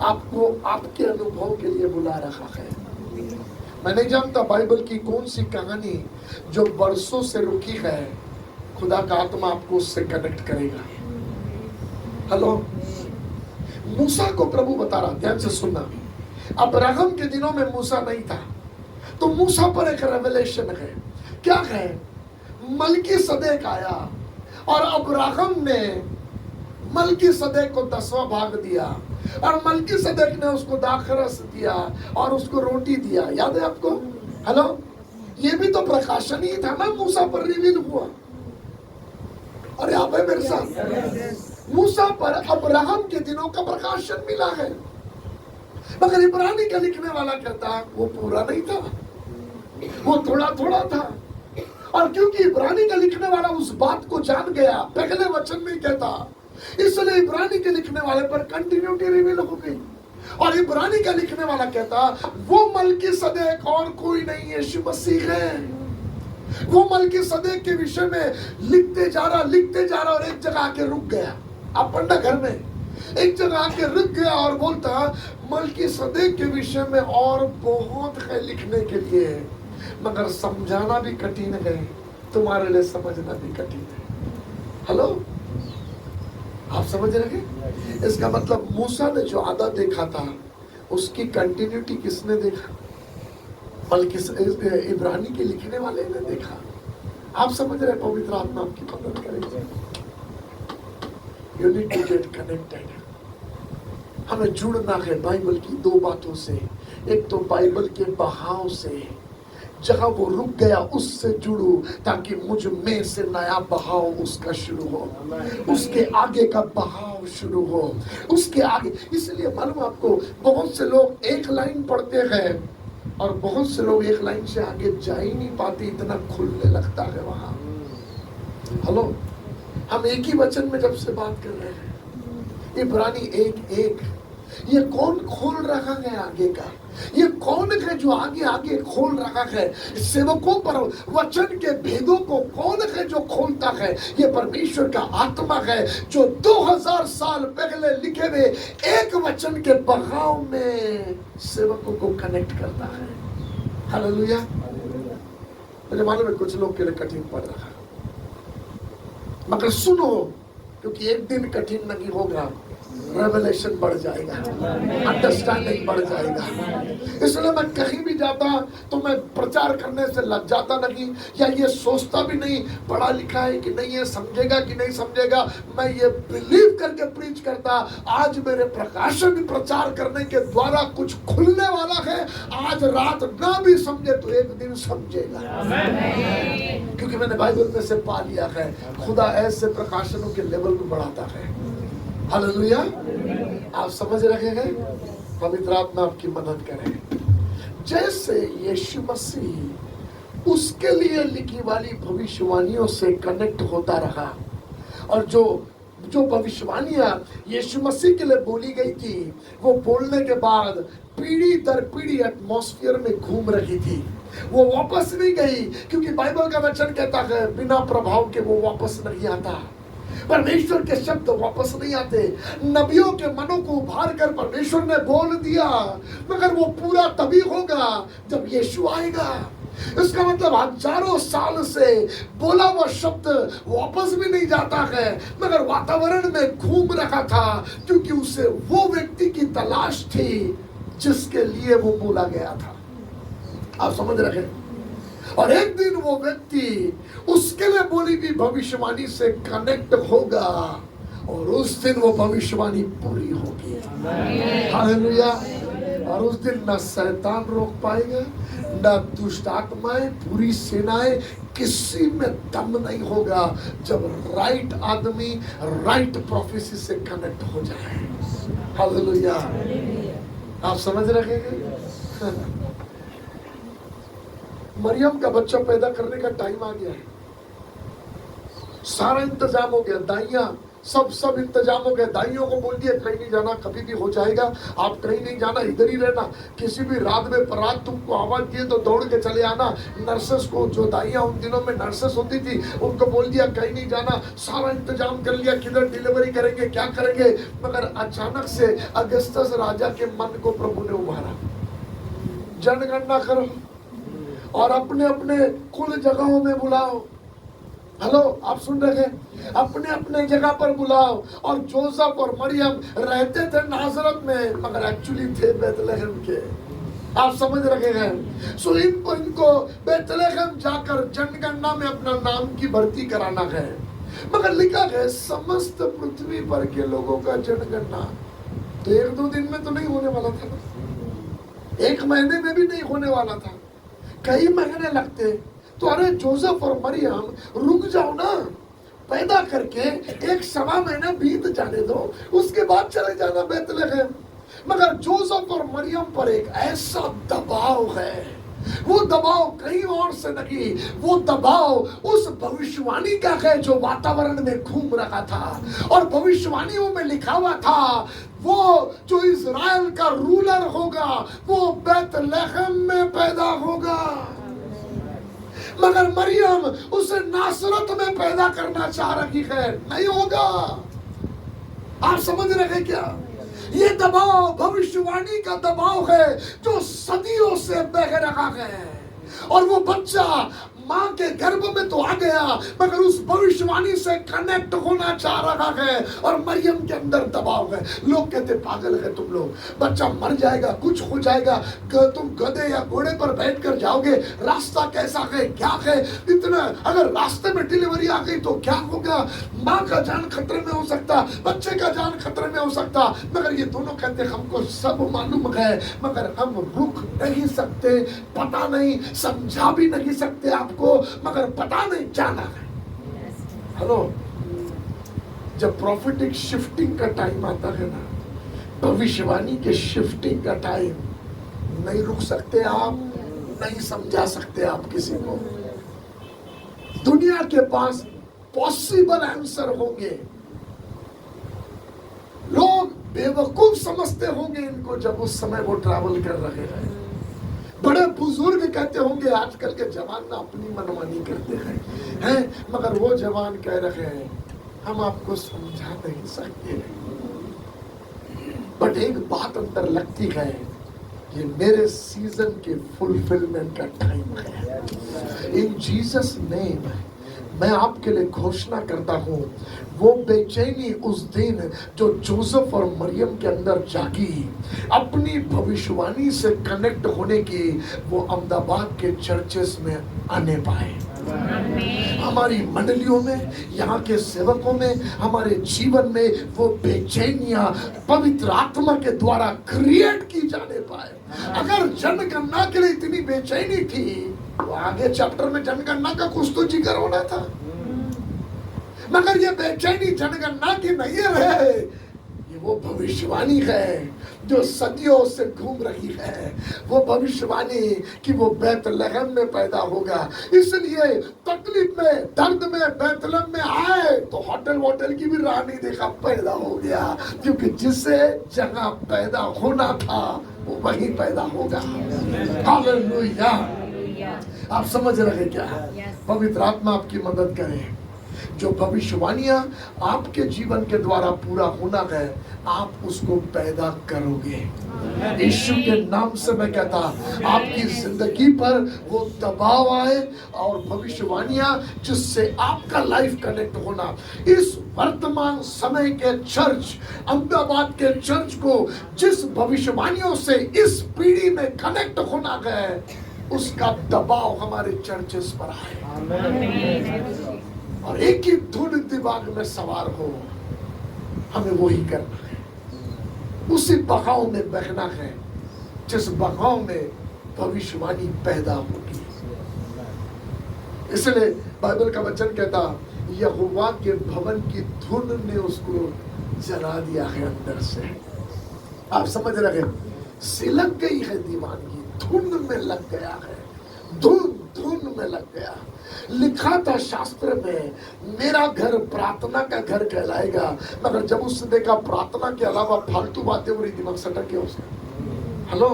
आपको आपके अनुभव के लिए बुला रहा है। मैं नहीं जानता बाइबल की कौन सी कहानी जो बरसों से रुकी है, खुदा का आत्मा आपको उससे कनेक्ट करेगा। हेलो, मूसा को प्रभु बता रहा, ध्यान से सुनना। अब्राहम के दिनों में मूसा नहीं था, तो मूसा पर एक रेवलेशन है। क्या है? मलकीसदेक आया और अब्राहम ने मलकीसदेक को 10वां भाग दिया और मलकीसदेक ने उसको दाखरस दिया और उसको रोटी दिया। याद है आपको? हेलो, ये भी तो प्रकाशन ही था ना, मूसा पर रिवील हुआ। और आप है मेरे साथ? मूसा पर अब्राहम के दिनों का प्रकाशन मिला है, मगर इब्रानी का लिखने वाला कहता वो पूरा नहीं था, वो थोड़ा थोड़ा था। और क्योंकि इब्रानी का लिखने वाला उस बात को जान गया, पहले वचन में कहता, इसलिए इब्रानी के लिखने वाले पर कंटिन्यूटी रिवील हो गई। और इब्रानी का लिखने वाला कहता वो मलकीसदेक और कोई नहीं, यीशु मसीह है। वो मलकीसदेक के विषय में लिखते जा रहा और एक जगह आके रुक गया। आप पढ़ना घर में, एक जगह आके रुक गया और बोलता मलकीसदेक के विषय में और बहुत है लिखने के लिए, मगर समझाना भी कठिन है, तुम्हारे लिए समझना भी कठिन है। हेलो, आप समझ रहे? इसका मतलब मूसा ने जो आधा देखा था उसकी कंटिन्यूटी किसने देखा? इब्रानी के लिखने वाले ने देखा। आप समझ रहे? पवित्र आत्मा आपकी मदद करेगी। You need to get connected। हमें जुड़ना है बाइबल की दो बातों से। एक तो बाइबल के बहाव से, जहां वो रुक गया उससे जुड़ू, ताकि मुझ में से नया बहाव उसका शुरू हो, उसके आगे का बहाव शुरू हो, उसके आगे। इसलिए मालूम आपको, बहुत से लोग एक लाइन पढ़ते हैं और बहुत से लोग एक लाइन से आगे जा ही नहीं पाते, इतना खुलने लगता है वहां। हेलो, हम एक ही वचन में जब से बात कर रहे हैं, इब्रानी 1:1, ये कौन खोल रखा है आगे का? ये कौन है जो आगे आगे खोल रखा है? सेवकों पर वचन के भेदों को कौन है जो खोलता है? ये परमेश्वर का आत्मा है जो 2000 साल पहले लिखे हुए एक वचन के बहाव में सेवकों को कनेक्ट करता है। हालेलुया। मुझे मालूम है कुछ लोग के लिए कठिन पड़ रहा है, मगर सुनो, क्योंकि एक दिन कठिन नहीं होगा, रेवलेशन बढ़ जाएगा, अंडरस्टैंडिंग बढ़ जाएगा। इसलिए मैं कहीं भी जाता तो मैं प्रचार करने से लग जाता नहीं, या ये सोचता भी नहीं पढ़ा लिखा है कि नहीं, ये समझेगा कि नहीं समझेगा। मैं ये बिलीव करके प्रीच करता, आज मेरे प्रकाशन प्रचार करने के द्वारा कुछ खुलने वाला है। आज रात ना भी समझे तो एक दिन समझेगा, क्योंकि मैंने बाइबल में से पा लिया है, खुदा ऐसे प्रकाशनों के लेवल को बढ़ाता है। हालेलुया। आप समझ रहे हैं? पवित्र आत्मा आपकी मदद करे। जैसे यीशु मसीह उसके लिए लिखी वाली भविष्यवाणियों से कनेक्ट होता रहा, और जो भविष्यवाणियां यीशु मसीह के लिए बोली गई थी, वो बोलने के बाद पीढ़ी दर पीढ़ी एटमॉस्फेयर में घूम रही थी। वो वापस नहीं गई, क्योंकि बाइबल का वचन कहता है बिना प्रभाव के वो वापस नहीं आता। परमेश्वर के शब्द वापस नहीं आते। नबियों के मनों को उभार कर परमेश्वर ने बोल दिया, मगर वो पूरा तभी होगा जब यीशु आएगा। इसका मतलब हजारों साल से बोला हुआ शब्द वापस भी नहीं जाता है, मगर वातावरण में घूम रहा था, क्योंकि उसे वो व्यक्ति की तलाश थी जिसके लिए वो बोला गया था। आप समझ रहे? और एक दिन वो व्यक्ति उसके लिए बोली भी भविष्यवाणी से कनेक्ट होगा, और उस दिन वो भविष्यवाणी पूरी होगी। हालेलुया। और उस दिन न शैतान रोक पाएगा, न दुष्ट आत्माएं, पूरी सेनाएं, किसी में दम नहीं होगा, जब राइट आदमी राइट प्रोफेसी से कनेक्ट हो जाए। हालेलुया। आप समझ रहे हैं? मरियम का बच्चा पैदा करने का टाइम आ गया है, सारा इंतजाम हो गया, दाइयां सब इंतजाम हो गया। दाइयों को बोल दिया कहीं नहीं जाना, कभी भी हो जाएगा, आप कहीं नहीं जाना, इधर ही रहना। किसी भी रात में रात तुमको आवाज दिए तो दौड़ के चले आना। नर्सेस को, जो दाइयां उन दिनों में नर्सेस होती थी, उनको बोल दिया कहीं नहीं जाना, सारा इंतजाम कर लिया, किधर डिलीवरी करेंगे, क्या करेंगे। मगर अचानक से अगस्तस राजा के मन को प्रभु ने उभारा, जनगणना करो और अपने अपने कुल जगहों में बुलाओ। हेलो, आप सुन रहे हैं? अपने अपने जगह पर बुलाओ। और जोसेफ और मरियम रहते थे नाजरत में, मगर एक्चुअली थे बैतलहम के। आप समझ रहे हैं। सो इनको बेतलेहम जाकर जनगणना में अपना नाम की भर्ती कराना है। मगर लिखा है समस्त पृथ्वी पर के लोगों का जनगणना तो 1-2 दिन में तो नहीं होने वाला था, 1 महीने में भी नहीं होने वाला था, कई महीने लगते। तो अरे जोसेफ और मरियम रुक जाओ ना, पैदा करके 1-1.25 महीना बीत जाने दो, उसके बाद चले जाना बेतलेहम। मगर जोसेफ और मरियम पर एक ऐसा दबाव है, वो दबाव कहीं और से नहीं, वो दबाव उस भविष्यवाणी का है जो वातावरण में घूम रहा था। और भविष्यवाणियों में लिखा हुआ था वो जो इज़राइल का रूलर होगा वो बेतलेहम में पैदा होगा। मगर मरियम उसे नासरत में पैदा करना चाह रही है, नहीं होगा। आप समझ रहे हैं क्या? ये दबाव भविष्यवाणी का दबाव है जो सदियों से बह रहा है। और वो बच्चा माँ के गर्भ में तो आ गया मगर उस भविष्यवाणी से कनेक्ट होना चाह रहा है। और मरियम के अंदर दबाव है। लोग कहते पागल है तुम लोग, बच्चा मर जाएगा, कुछ हो जाएगा, तुम गधे या घोड़े पर बैठकर जाओगे, रास्ता कैसा है, क्या है, इतना अगर रास्ते में डिलीवरी आ गई तो क्या होगा, माँ का जान खतरे में हो सकता, बच्चे का जान खतरे में हो सकता। मगर ये दोनों कहते हमको सब मालूम है मगर हम रुक नहीं सकते, पता नहीं, समझा भी नहीं सकते आपको, मगर पता नहीं जाना है। हेलो, जब प्रॉफिटिक शिफ्टिंग का टाइम आता है ना, भविष्यवाणी के शिफ्टिंग का टाइम, नहीं रुक सकते आप, नहीं समझा सकते आप किसी को। दुनिया के पास पॉसिबल आंसर होंगे, लोग बेवकूफ समझते होंगे इनको जब उस समय वो ट्रैवल कर रहे हैं। बड़े बुजुर्ग कहते होंगे आजकल के जवान ना अपनी मनमानी करते हैं, मगर वो जवान कह रहे हैं हम आपको समझा नहीं सकते। बट एक बात अंदर लगती है, ये मेरे सीजन के फुलफिलमेंट का टाइम है। इन जीसस नेम मैं आपके लिए घोषणा करता हूं, वो बेचैनी उस दिन जो जोसेफ और मरियम के अंदर जागी अपनी भविष्यवाणी से कनेक्ट होने की, वो अहमदाबाद के चर्चेस में आने पाए। हमारी मंडलियों में, यहाँ के सेवकों में, हमारे जीवन में वो बेचैनियां पवित्र आत्मा के द्वारा क्रिएट की जाने पाए। अगर जनगणना के लिए इतनी बेचैनी थी तो आगे चैप्टर में जनगणना का कुछ तो जिक्र होना था। मगर ये बेचैनी जनगणना की नहीं है, ये वो भविष्यवाणी है जो सदियों से घूम रही है। वो भविष्यवाणी कि वो बेतलेहम में पैदा होगा। इसलिए तकलीफ में, दर्द में बेतलेहम में आए तो होटल की भी राह नहीं देखा, पैदा हो गया। क्योंकि जिसे जगह पैदा होना था वो वहीं पैदा होगा। हालेलुया। आप समझ रहे क्या? पवित्र आत्मा आपकी मदद करे। जो भविष्यवाणियां आपके जीवन के द्वारा पूरा होना है, आप उसको पैदा करोगे। यीशु के नाम से मैं कहता, आपकी जिंदगी पर वो दबाव आए और भविष्यवाणियां जिससे आपका लाइफ कनेक्ट होना। इस वर्तमान समय के चर्च, अहमदाबाद के चर्च को जिस भविष्यवाणियों से इस पीढ़ी में कनेक्ट होना है, उसका दबाव हमारे चर्चेस पर आए और एक ही धुन दिमाग में सवार हो। हमें वो ही करना है, उसी बहाव में बहना है जिस बहाव में भविष्यवाणी पैदा होगी। इसलिए बाइबल का वचन कहता, यहोवा के भवन की धुन ने उसको जला दिया है अंदर से। आप समझ रहे, सिलक गई है दीवानगी, धुन में लग गया है, धुन में लग गया। लिखा था शास्त्र में, मेरा घर प्रार्थना का घर कहलाएगा। मगर जब उसने देखा प्रार्थना के अलावा फालतू बातें हो रही, दिमाग सटक गया उसका। हेलो,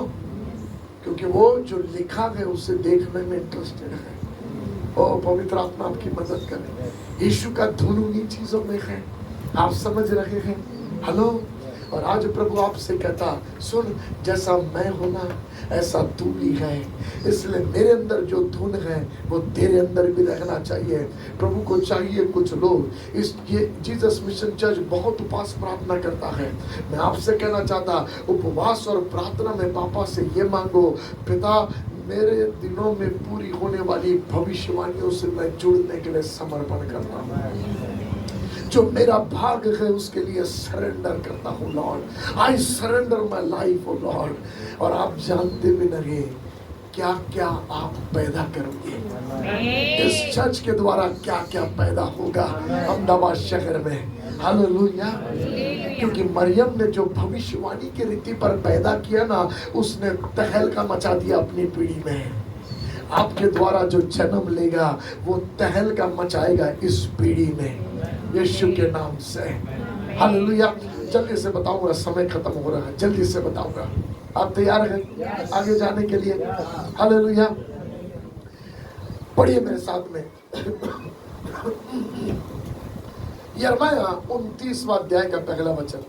क्योंकि वो जो लिखा है उसे देखने में इंटरेस्टेड है। ओ पवित्र आत्मा आपकी मदद करे। यीशु का धुन उन्हीं चीजों में है, आप समझ रहे हैं। हेलो, और आज प्रभु आपसे कहता, सुन, जैसा मैं हूं ना ऐसा तू भी है, इसलिए मेरे अंदर जो धुन है वो तेरे अंदर भी रहना चाहिए। प्रभु को चाहिए कुछ लोग ये जीसस मिशन चर्च बहुत उपवास प्रार्थना करता है। मैं आपसे कहना चाहता, उपवास और प्रार्थना में पापा से ये मांगो, पिता मेरे दिनों में पूरी होने वाली भविष्यवाणियों से मैं जुड़ने के लिए समर्पण करता हूँ। जो मेरा भाग है उसके लिए सरेंडर करता हूँ Lord. I surrender my life O Lord. और आप जानते भी नहीं क्या क्या आप पैदा करोगे इस चर्च के द्वारा, क्या क्या पैदा होगा अहमदाबाद शहर में। हालेलुया। क्योंकि मरियम ने जो भविष्यवाणी की रीति पर पैदा किया ना, उसने तहलका मचा दिया अपनी पीढ़ी में। आपके द्वारा जो जन्म लेगा वो तहलका मचाएगा इस पीढ़ी में, यीशु के नाम से। हालेलुया। जल्दी से बताऊंगा, समय खत्म हो रहा है, जल्दी से बताऊंगा। आप तैयार हैं आगे जाने के लिए? हालेलुया। पढ़िए मेरे साथ में यिर्मयाह 29वां अध्याय का पहला वचन।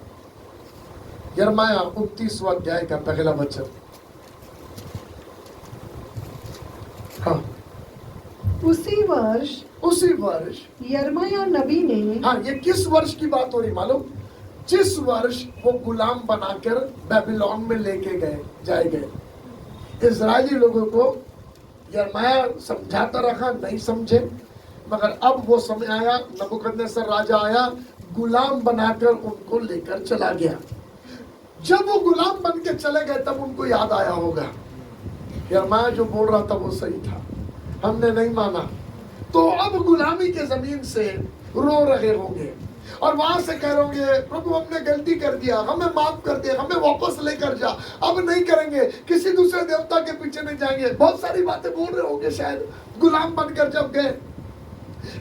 यिर्मयाह 29वां अध्याय का पहला वचन। हाँ, उसी वर्ष यिर्मयाह नबी ने, हाँ, ये किस वर्ष की बात हो रही मालूम? जिस वर्ष वो गुलाम बनाकर बेबीलोन में लेके जाए गए। इजरायली लोगों को यिर्मयाह समझाता रखा, नहीं समझे, मगर अब वो समय आया, नबूकदनेस्सर राजा आया, गुलाम बनाकर उनको लेकर चला गया। जब वो गुलाम बन के चले गए तब उनको याद आया होगा, यिर्मयाह जो बोल रहा था वो सही था, हमने नहीं माना। तो अब गुलामी के जमीन से रो रहे होंगे और वहां से कह रहे होंगे, प्रभु हमने गलती कर दिया, हमें माफ कर दिया, हमें वापस लेकर जा, अब नहीं करेंगे, किसी दूसरे देवता के पीछे नहीं जाएंगे। बहुत सारी बातें बोल रहे होंगे, शायद गुलाम बनकर जब गए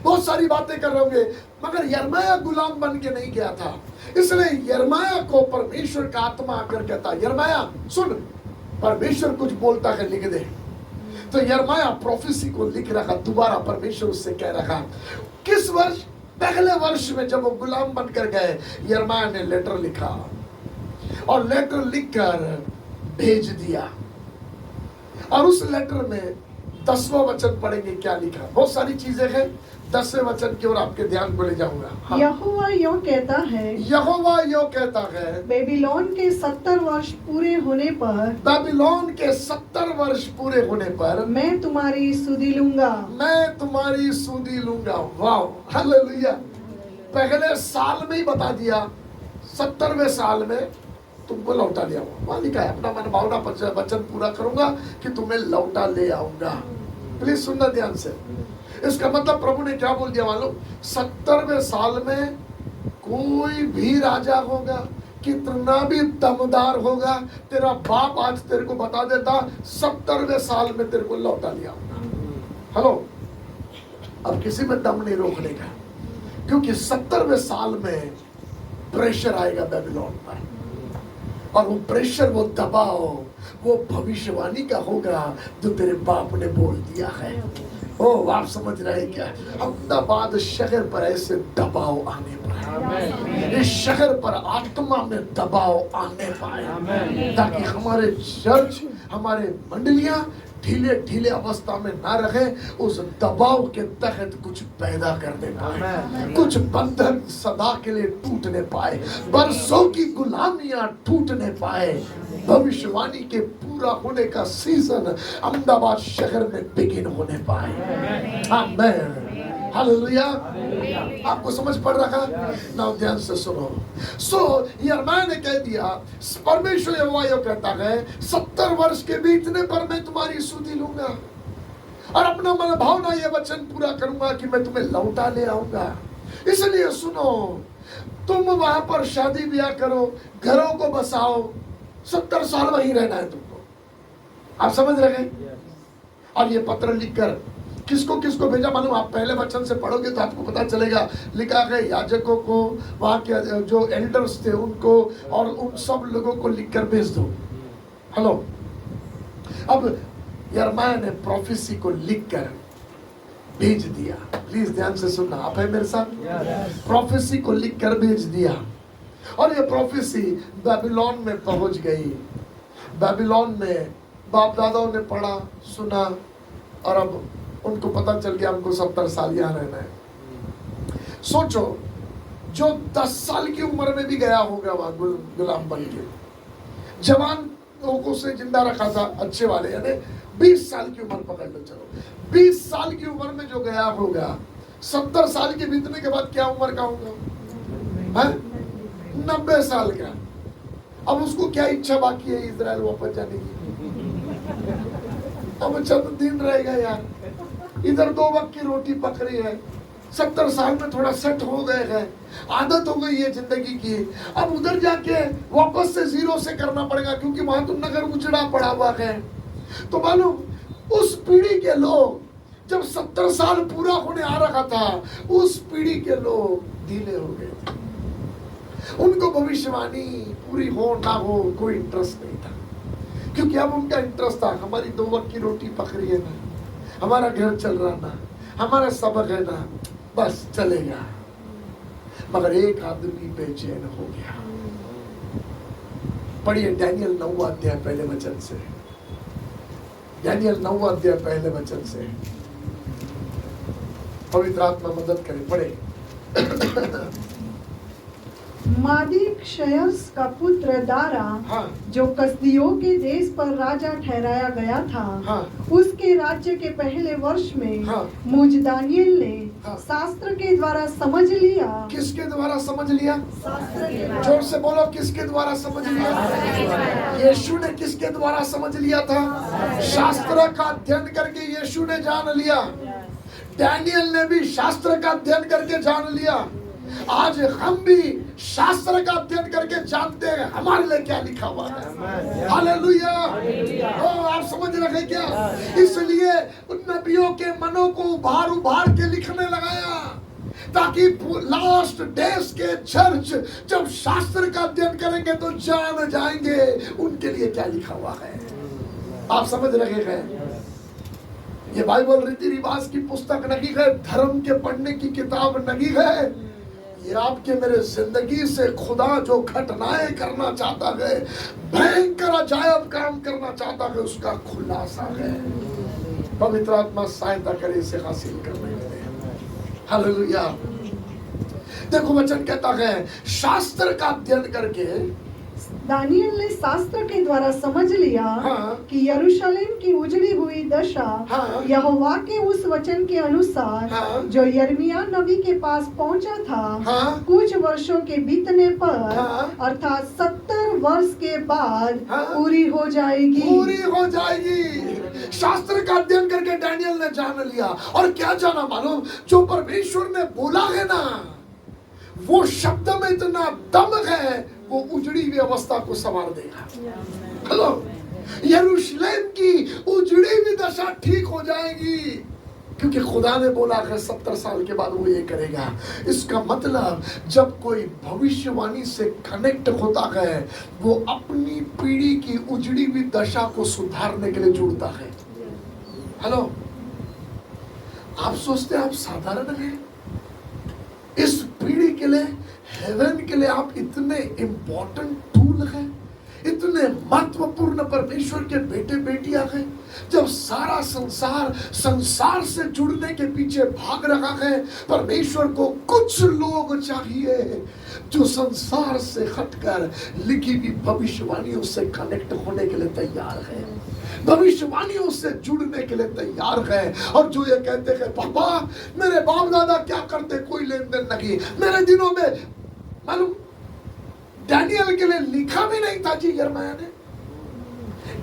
बहुत सारी बातें कर रहे होंगे, मगर यिर्मयाह गुलाम बन के नहीं गया था। इसलिए यिर्मयाह को परमेश्वर का आत्मा आकर कहता, यिर्मयाह सुन, परमेश्वर कुछ बोलता है, लिख दे। तो यिर्मयाह प्रोफेसी को लिख रहा, दोबारा परमेश्वर उससे कह रहा। किस वर्ष? पहले वर्ष में जब वो गुलाम बनकर गए, यिर्मयाह ने लेटर लिखा और लेटर लिखकर भेज दिया। और उस लेटर में 10वां वचन पढ़ेंगे, क्या लिखा। बहुत सारी चीजें हैं, 10वें वचन की ओर आपके ध्यान को ले जाऊंगा। हाँ। यहोवा यूं कहता है, यहोवा यूं कहता है, बेबीलोन के 70 वर्ष पूरे होने पर, बेबीलोन के 70 वर्ष पूरे होने पर मैं तुम्हारी सुधि लूंगा, मैं तुम्हारी सुधि लूंगा। वाह, हालेलुया। पहले साल में ही बता दिया, 70वें साल में तुमको लौटा ले आऊंगा। वहां लिखा है, अपना मन भावना वचन पूरा करूंगा कि तुम्हें लौटा ले आऊंगा। प्लीज सुनना ध्यान से। इसका मतलब प्रभु ने क्या बोल दिया मालूम? 70वें साल में कोई भी राजा होगा, कितना भी दमदार होगा, तेरा बाप आज तेरे को बता देता 70वें साल में तेरे को लौटा ले आऊंगा। हेलो, अब किसी में दम नहीं रोकने का, क्योंकि 70वें साल में प्रेशर आएगा बेबीलोन पर। और वो प्रेशर, वो दबाव, वो भविष्यवाणी का होगा जो तेरे बाप ने बोल दिया है। ओ, आप समझ रहे हैं क्या? अहमदाबाद शहर पर ऐसे दबाव आने पाए, इस शहर पर आत्मा में दबाव आने पाए, ताकि हमारे चर्च, हमारे मंडलियां ढीले ढीले अवस्था में ना रहे, उस दबाव के तहत कुछ पैदा करने पाए, कुछ बंधन सदा के लिए टूटने पाए, बरसों की गुलामियां टूटने पाए, भविष्यवाणी के पूरा होने का सीजन अहमदाबाद शहर में बिगिन होने पाए। आमीन, हालेलुया। आपको समझ पड़ रहा है ना? ध्यान से सुनो। यिर्मयाह ने कह दिया, परमेश्वर यहोवा यूं कहता है, 70 वर्ष के बीतने पर मैं तुम्हारी सुधि लूंगा और अपना मन भावना ये वचन पूरा करूंगा कि मैं तुम्हें लौटा ले आऊंगा। इसलिए सुनो, तुम वहां पर शादी ब्याह करो, घरों को बसाओ, 70 साल वहीं रहना है तुमको। आप समझ रहे हैं? और ये पत्र लिखकर किसको किसको भेजा मालूम? आप पहले वचन से पढ़ोगे तो आपको पता चलेगा। लिखा है याजकों को, वहां के जो एल्डर्स थे उनको, और उन सब लोगों को लिखकर भेज दो। हेलो, अब यिर्मयाह ने प्रोफेसी को लिखकर भेज दिया। प्लीज ध्यान से सुनना, आप है मेरे साथ? प्रोफेसी को लिखकर भेज दिया और ये प्रोफेसी बेबीलोन में पहुंच गई। बेबीलोन में बाप दादाओं ने पढ़ा सुना और अब उनको पता चल गया हमको 70 साल यहाँ रहना है। सोचो, जो 10 साल की उम्र में भी गया होगा वहां गुलाम बन के, जवान लोगों से जिंदा रखा था अच्छे वाले, यानी 20 साल की उम्र पकड़ लो, चलो 20 साल की उम्र में जो गया होगा, 70 साल के बीतने के बाद क्या उम्र का होगा? 90 साल का। अब उसको क्या इच्छा बाकी है इजराइल वापस जाने की? अब चंद दिन रहेगा यार, इधर 2 वक्त की रोटी पक रही है, 70 साल में थोड़ा सेट हो गए हैं, आदत हो गई है जिंदगी की। अब उधर जाके वापस से 0 से करना पड़ेगा, क्योंकि वहां तो नगर उजड़ा पड़ा हुआ है। तो मालूम उस पीढ़ी के लोग जब 70 साल पूरा होने आ रखा था, उस पीढ़ी के लोग ढीले हो गए थे। उनको भविष्यवाणी पूरी हो ना हो कोई इंटरेस्ट नहीं था, क्योंकि अब उनका इंटरेस्ट था हमारी 2 वक्त की रोटी पक रही है ना, हमारा घर चल रहा ना, हमारा सबक है ना, बस चलेगा। मगर एक आदमी बेचैन हो गया। पढ़िए डैनियल 9 अध्याय पहले वचन से, डैनियल 9 अध्याय पहले वचन से। पवित्र आत्मा मदद करे, पढ़े। मादी क्षयस का पुत्र दारा, हाँ। जो कसदियों के देश पर राजा ठहराया गया था, हाँ। उसके राज्य के पहले वर्ष में हाँ। मुझ दानियेल ने हाँ। शास्त्र के द्वारा समझ लिया। किसके द्वारा समझ लिया? शास्त्र के द्वारा। जोर से बोलो, किसके द्वारा समझ लिया? यीशु ने किसके द्वारा समझ लिया था? शास्त्र का अध्ययन करके यीशु ने जान लिया। डैनियल ने भी शास्त्र का अध्ययन करके जान लिया। आज हम भी शास्त्र का अध्ययन करके जानते हैं हमारे लिए क्या लिखा हुआ है। हालेलुया। आप समझ रहे क्या? इसलिए उन नबियों के मनों को उभार उभार के लिखने लगाया, ताकि लास्ट डेज के चर्च जब शास्त्र का अध्ययन करेंगे तो जान जाएंगे उनके लिए क्या लिखा हुआ है। आप समझ रहे हैं? ये बाइबल रीति रिवाज की पुस्तक नहीं है, धर्म के पढ़ने की किताब नहीं है। ये आपके मेरे जिंदगी से खुदा जो घटनाएं करना चाहता है, भयंकर अजायब काम करना चाहता है, उसका खुलासा है। पवित्र आत्मा सहायता करे इसे हासिल करने के लिए। हालेलुया। देखो वचन कहता है शास्त्र का अध्ययन करके दानियल ने शास्त्र के द्वारा समझ लिया। हाँ। कि यरूशलेम की उजड़ी हुई दशा हाँ। यहोवा के उस वचन के अनुसार हाँ। जो यिर्मयाह नबी के पास पहुंचा था, हाँ। कुछ वर्षों के बीतने पर, हाँ। अर्थात 70 वर्ष के बाद हाँ। पूरी हो जाएगी। पूरी हो जाएगी। शास्त्र का अध्ययन करके डैनियल ने जान लिया। और क्या जाना मालूम? जो परमेश्वर ने बोला है ना, वो शब्द में इतना दम है, वो उजड़ी हुई अवस्था को संवार देगा। हेलो, यरूशलेम की उजड़ी हुई दशा ठीक हो जाएगी, क्योंकि खुदा ने बोला है 70 साल के बाद वो ये करेगा। इसका मतलब जब कोई भविष्यवाणी से कनेक्ट होता है, वो अपनी पीढ़ी की उजड़ी हुई दशा को सुधारने के लिए जुड़ता है। हेलो, आप सोचते हैं आप साधारण हैं? इस पीढ़ी के लिए, हेवन के लिए आप इतने इंपॉर्टेंट टूल हैं, इतने महत्वपूर्ण परमेश्वर के बेटे बेटियां हैं। जब सारा संसार से जुड़ने के पीछे भाग रहा है, परमेश्वर को कुछ लोग चाहिए जो संसार से हटकर लिखी हुई भविष्यवाणियों से कनेक्ट होने के लिए तैयार है, भविष्यवाणियों से जुड़ने के लिए तैयार है। और जो ये कहते हैं पापा मेरे बाप दादा क्या करते, कोई लेन देन नहीं। मेरे दिनों में मालूम डैनियल के लिए लिखा भी नहीं था जी यिर्मयाह ने,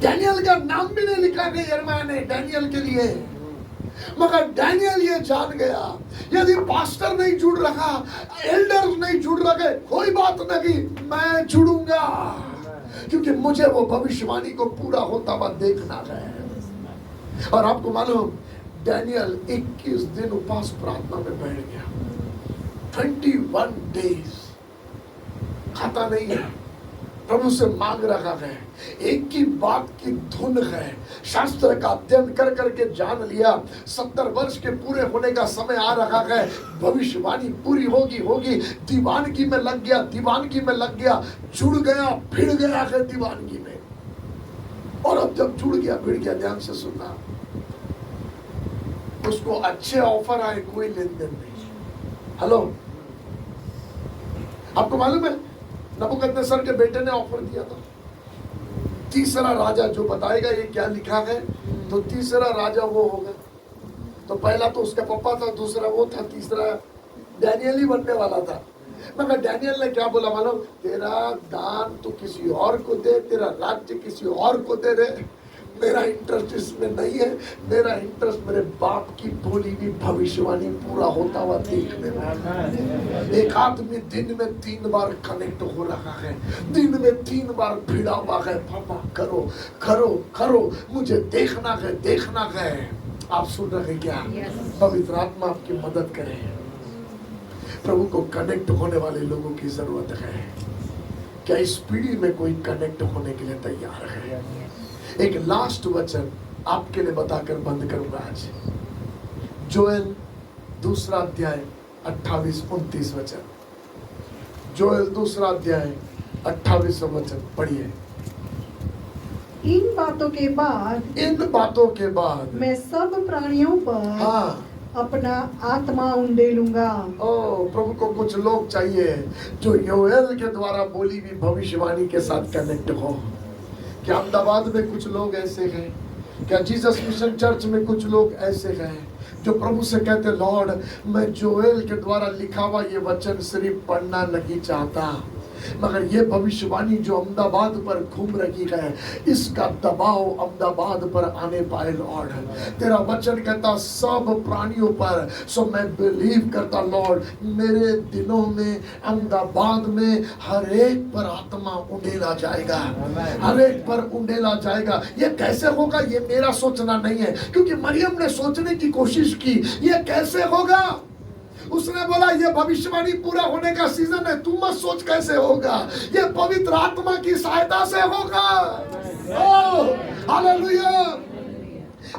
डैनियल का नाम भी नहीं लिखा गया यिर्मयाह ने डैनियल के लिए। मगर डैनियल ये जान गया, यदि पास्टर नहीं जुड़ रहा, एल्डर नहीं जुड़ रहे, कोई बात नहीं, मैं जुड़ूंगा, क्योंकि मुझे वो भविष्यवाणी को पूरा होता हुआ देखना है। और आपको मालूम, डैनियल 21 दिन उपवास प्रार्थना में बैठ गया। 21 डेज खाता नहीं है, प्रभु से मांग रहा है, एक ही बात की धुन है। शास्त्र का अध्ययन कर करके जान लिया, 70 वर्ष के पूरे होने का समय आ रहा है, भविष्यवाणी पूरी होगी होगी। दीवानगी में लग गया, दीवानगी में लग गया, जुड़ गया, भिड़ गया है दीवानगी में। और अब जब जुड़ गया, भिड़ गया, ध्यान से सुनना, उसको अच्छे ऑफर आए, कोई लेन देन नहीं। हेलो, आपको मालूम है नबूकदनेस्सर के बेटे ने ऑफर दिया था, तीसरा राजा, जो बताएगा ये क्या लिखा है, तो तीसरा राजा वो होगा। तो पहला तो उसका पापा था, दूसरा वो था, तीसरा डैनियल ही बनने वाला था। मगर डैनियल ने क्या बोला मालूम, तेरा दान तो किसी और को दे, तेरा राज्य किसी और को दे रहे, मेरा इंटरेस्ट इसमें नहीं है। मेरा इंटरेस्ट मेरे बाप की बोली हुई भविष्यवाणी पूरा होता हुआ देखने में। एक आदमी दिन में 3 बार कनेक्ट हो रहा है, दिन में 3 बार भिड़ा हुआ है, पापा करो करो करो, मुझे देखना है देखना है। आप सुन रहे क्या? पवित्र आत्मा आपकी मदद करे। प्रभु को कनेक्ट होने वाले लोगों की जरूरत है। क्या इस पीढ़ी में कोई कनेक्ट होने के लिए तैयार है? एक लास्ट वचन आपके लिए बताकर बंद करूंगा आज। जोएल 2 अध्याय 28-29 वचन। जोएल 2 अध्याय 28 वचन पढ़िए। इन बातों के बाद, इन बातों के बाद मैं सब प्राणियों पर हाँ अपना आत्मा उंडेलूंगा। ओ, प्रभु को कुछ लोग चाहिए जो योएल के द्वारा बोली हुई भविष्यवाणी के साथ कनेक्ट हो। क्या अहमदाबाद में कुछ लोग ऐसे हैं? क्या जीसस मिशन चर्च में कुछ लोग ऐसे हैं जो प्रभु से कहते, लॉर्ड मैं जोएल के द्वारा लिखा हुआ ये वचन सिर्फ पढ़ना नहीं चाहता, मगर ये भविष्यवाणी जो अहमदाबाद पर घूम रही है, इसका दबाव अहमदाबाद पर आने पाए लॉर्ड। तेरा वचन कहता सब प्राणियों पर, सो मैं बिलीव करता लॉर्ड, मेरे दिनों में अहमदाबाद में हर एक पर आत्मा उंडेला जाएगा, हर एक पर उंडेला जाएगा। ये कैसे होगा? ये मेरा सोचना नहीं है, क्योंकि मरियम ने सोचने की कोशिश की, ये कैसे होगा? उसने बोला ये भविष्यवाणी पूरा होने का सीजन है, तू मत सोच कैसे होगा, ये पवित्र आत्मा की सहायता से होगा। Oh hallelujah.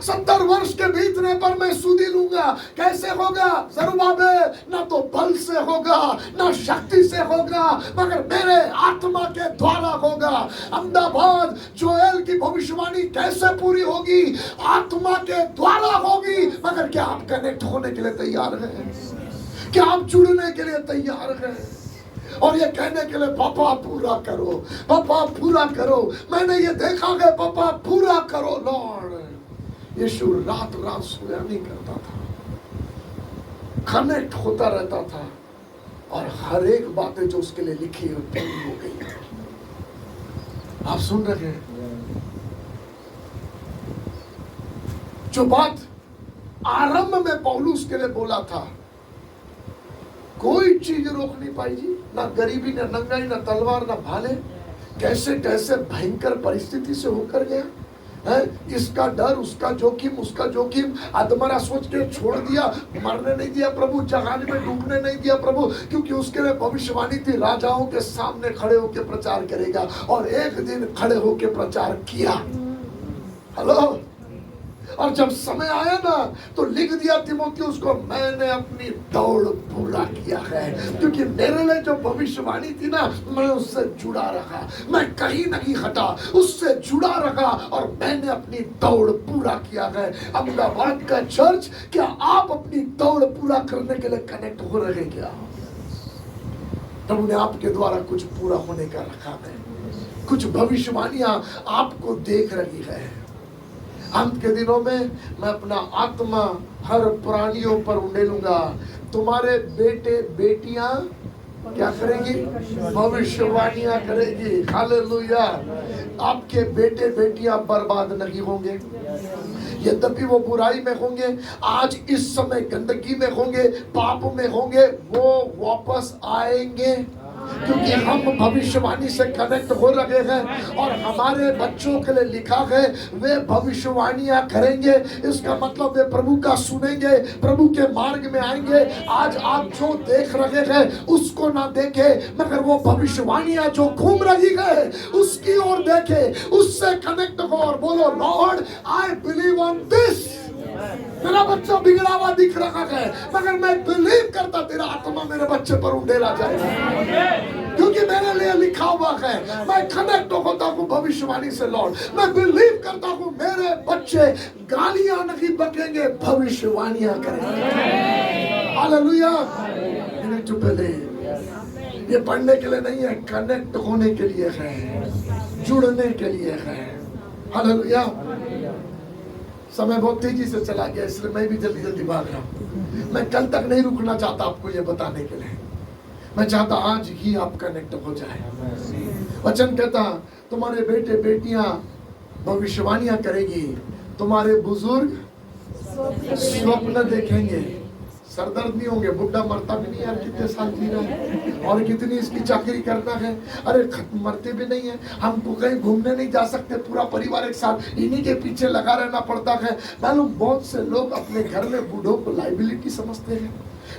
70 वर्ष के बीतने पर मैं सुधि लूंगा। कैसे होगा? जरुब्बाबेल, ना तो बल से होगा, ना शक्ति से होगा, मगर मेरे आत्मा के द्वारा होगा। अहमदाबाद जोएल की भविष्यवाणी कैसे पूरी होगी? आत्मा के द्वारा होगी। मगर क्या आप कनेक्ट होने के लिए तैयार हैं? क्या आप जुड़ने के लिए तैयार हैं? और ये कहने के लिए पापा पूरा करो, पापा पूरा करो, मैंने ये देखा है, पापा पूरा करो लॉर्ड। यीशु रात रात सोया नहीं करता था, कनेक्ट होता रहता था, और हर एक बातें जो उसके लिए लिखी है पूरी हो गई। आप सुन रहे हैं? जो बात आरंभ में पौलुस के लिए बोला था, कोई चीज रोक नहीं पाई जी, ना गरीबी, ना नंगाई, ना तलवार, ना भाले। कैसे कैसे भयंकर परिस्थिति से होकर गया है। इसका डर, उसका जोखिम, उसका जोखिम, अधमरा सोच के छोड़ दिया, मरने नहीं दिया प्रभु, जहाज में डूबने नहीं दिया प्रभु, क्योंकि उसके लिए भविष्यवाणी थी, राजाओं के सामने खड़े होकर प्रचार करेगा। और एक दिन खड़े होकर प्रचार किया। हेलो। और जब समय आया ना, तो लिख दिया तीमुथियुस को, मैंने अपनी दौड़ पूरा किया है, क्योंकि मेरे लिए जो भविष्यवाणी थी ना, मैं उससे जुड़ा रहा, मैं कहीं नहीं हटा, उससे जुड़ा रहा, और मैंने अपनी दौड़ पूरा किया है। अहमदाबाद का चर्च, क्या आप अपनी दौड़ पूरा करने के लिए कनेक्ट हो रहे? क्या प्रभु ने आपके द्वारा कुछ पूरा होने का रखा है? कुछ भविष्यवाणियां आपको देख रही है। अंत के दिनों में मैं अपना आत्मा हर प्राणियों पर उंडेलूंगा। तुम्हारे बेटे बेटियां क्या करेंगी? भविष्यवाणियां करेगी। हालेलुया। आपके बेटे बेटियां बर्बाद नहीं होंगे, यद्यपि वो बुराई में होंगे, आज इस समय गंदगी में होंगे, पाप में होंगे, वो वापस आएंगे। क्योंकि हम भविष्यवाणी से कनेक्ट हो रहे हैं और हमारे बच्चों के लिए लिखा है वे भविष्यवाणियां करेंगे। इसका मतलब वे प्रभु का सुनेंगे, प्रभु के मार्ग में आएंगे। आज आप जो देख रहे हैं उसको ना देखे, मगर वो भविष्यवाणियां जो घूम रही है उसकी ओर देखे, उससे कनेक्ट हो और बोलो Lord I believe on this. मेरा बच्चा बिगड़ा हुआ दिख रहा है, मगर मैं बिलीव करता तेरा आत्मा मेरे बच्चे पर उंडेला जाएगा, क्योंकि मेरे लिए लिखा हुआ है। मैं कनेक्ट होता हूँ भविष्यवाणी से लॉर्ड, मैं बिलीव करता हूँ मेरे बच्चे गालियां नहीं बकेंगे, भविष्यवाणियां करेंगे। Hallelujah. You need to believe। ये पढ़ने के लिए नहीं है, कनेक्ट होने के लिए है, जुड़ने के लिए है। हालेलुया। समय बहुत तेजी से चला गया, इसलिए मैं भी जल्दी जल्दी भाग रहा हूँ। मैं कल तक नहीं रुकना चाहता आपको ये बताने के लिए, मैं चाहता आज ही आप कनेक्ट हो जाए। वचन कहता तुम्हारे बेटे बेटियां भविष्यवाणियां करेगी, तुम्हारे बुजुर्ग स्वप्न देखेंगे। सरदर्द नहीं होंगे, बुढ़ा मरता भी नहीं यार, कितने साल जी रहा है और कितनी इसकी चाकरी करना है। अरे मरते भी नहीं है, हमको कहीं घूमने नहीं जा सकते, पूरा परिवार एक साथ इन्हीं के पीछे लगा रहना पड़ता है। मालूम बहुत से लोग अपने घर में बूढ़ों को लाइबिलिटी समझते हैं,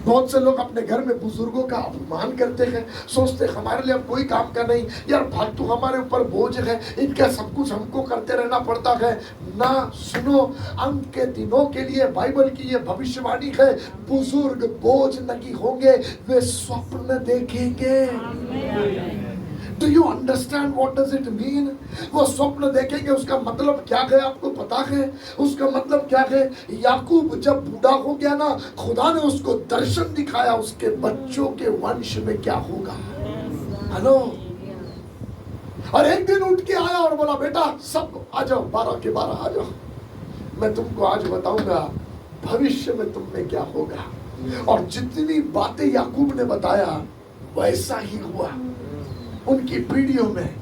बहुत से लोग अपने घर में बुजुर्गों का अपमान करते हैं, सोचते हमारे लिए अब कोई काम का नहीं यार, फालतू हमारे ऊपर बोझ है, इनका सब कुछ हमको करते रहना पड़ता है। ना सुनो, अंत के दिनों के लिए बाइबल की ये भविष्यवाणी है, बुजुर्ग बोझ नहीं होंगे, वे स्वप्न देखेंगे। Do you understand what does it mean? वो स्वप्न देखेंगे, उसका मतलब क्या है आपको पता है? उसका मतलब क्या है? याकूब जब बूढ़ा हो गया ना, खुदा ने उसको दर्शन दिखाया उसके बच्चों के वंश में क्या होगा। हेलो। और एक दिन उठ के आया और बोला बेटा सब आ जाओ, 12 के 12 आ जाओ, मैं तुमको आज बताऊंगा भविष्य में तुम में क्या होगा। और जितनी बातें याकूब ने बताया वैसा ही हुआ उनकी पीढ़ियों में।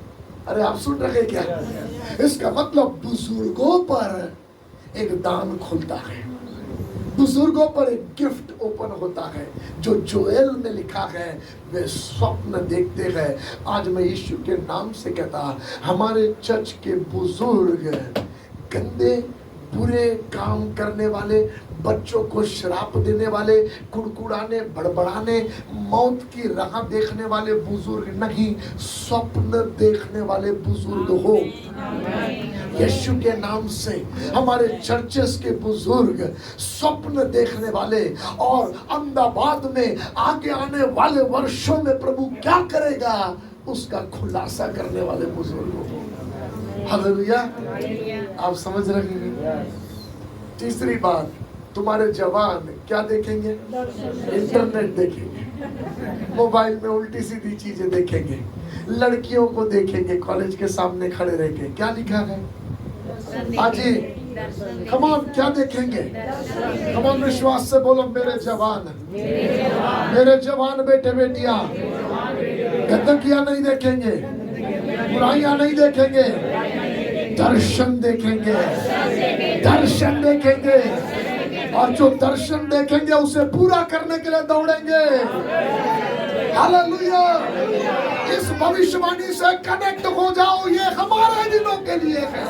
अरे आप सुन रहे क्या? इसका मतलब बुजुर्गों पर एक दान खुलता है, बुजुर्गों पर एक गिफ्ट ओपन होता है। जो जोएल में लिखा है वे स्वप्न देखते हैं। आज मैं यीशु के नाम से कहता, हमारे चर्च के बुजुर्ग गंदे बुरे काम करने वाले, बच्चों को श्राप देने वाले, कुड़कुड़ाने बड़बड़ाने, मौत की राह देखने वाले बुजुर्ग नहीं, स्वप्न देखने वाले बुजुर्ग हो। यीशु के नाम से हमारे चर्चेस के बुजुर्ग स्वप्न देखने वाले और अहमदाबाद में आगे आने वाले वर्षों में प्रभु क्या करेगा उसका खुलासा करने वाले बुजुर्ग हो। हालेलुया। आप समझ रहे हैं? तीसरी बात, तुम्हारे जवान क्या देखेंगे? इंटरनेट देखेंगे, मोबाइल में उल्टी सीधी चीजें देखेंगे, लड़कियों को देखेंगे कॉलेज के सामने खड़े रह के। क्या लिखा है? आजी कम ऑन, क्या देखेंगे? कम ऑन, विश्वास से बोलो मेरे जवान, मेरे जवान बेटे बेटियां गंदगियां नहीं देखेंगे, बुराइयां नहीं देखेंगे, दर्शन देखेंगे, दर्शन देखेंगे। और जो दर्शन देखेंगे उसे पूरा करने के लिए दौड़ेंगे। हालेलुया। इस भविष्यवाणी से कनेक्ट हो जाओ, ये हमारे दिनों के लिए है,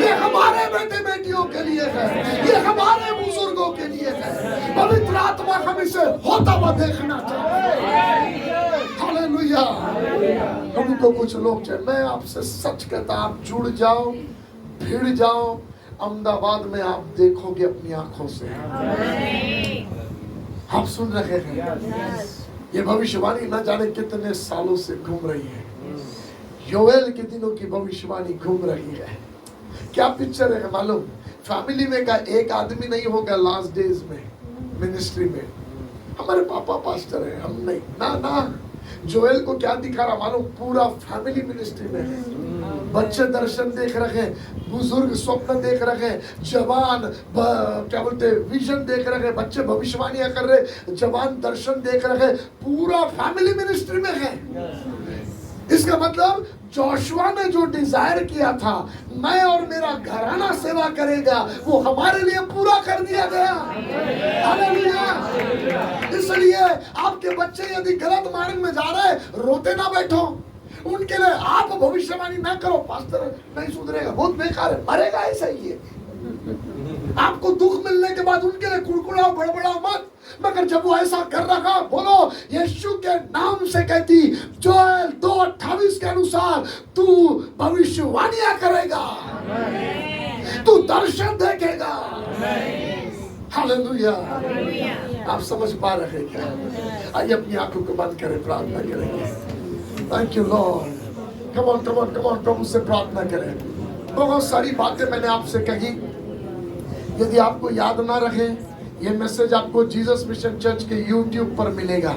ये हमारे बेटे बेटियों के लिए है, ये हमारे बुजुर्गों के लिए है। पवित्र आत्मा हम इसे होता हुआ देखना चाहते हैं। हालेलुया। हमको कुछ लोग चाहिए, मैं आपसे सच कहता, आप जुड़ जाओ, भिड़ जाओ, अहमदाबाद में आप देखोगे अपनी आंखों से। आप सुन रहे हैं? ये भविष्यवाणी न जाने कितने सालों से घूम रही है। योएल के दिनों की भविष्यवाणी घूम रही है। क्या पिक्चर है मालूम? फैमिली में का एक आदमी नहीं होगा लास्ट डेज में मिनिस्ट्री में। हमारे पापा पास्टर है, हम नहीं ना ना। जोएल को क्या दिखा रहा मालूम? पूरा फैमिली मिनिस्ट्री में है। बच्चे दर्शन देख रहे हैं, बुजुर्ग स्वप्न देख रहे हैं, जवान क्या बोलते विजन देख रहे हैं, बच्चे भविष्यवाणियां कर रहे, जवान दर्शन देख रहे हैं, पूरा फैमिली मिनिस्ट्री में है। इसका मतलब जोशुआ ने जो डिजायर किया था, मैं और मेरा घराना सेवा करेगा, वो हमारे लिए पूरा कर दिया गया। हालेलुया। इसलिए आपके बच्चे यदि गलत मार्ग में जा रहे, रोते ना बैठो, उनके लिए आप भविष्यवाणी ना करो, पास्टर नहीं सुधरेगा, बहुत बेकार है, मरेगा, ऐसा ही है। आपको दुख मिलने के बाद उनके लिए कुड़कुड़ाओ, बड़बड़ाओ मत। मगर जब वो ऐसा कर रहा, बोलो यीशु के नाम से कहती, जोएल 2:28 के अनुसार तू भविष्यवाणियां करेगा, तू दर्शन देखेगा। हालेलुया। आप समझ पा रहे हैं क्या? आइए अपनी आंखों को बंद करें, प्रार्थना करेंगे। Thank you Lord. Come on come on come on, प्रभु से प्रार्थना करें। बहुत सारी बातें मैंने आपसे कही, यदि आपको याद ना रहे, ये मैसेज आपको जीसस मिशन चर्च के YouTube पर मिलेगा,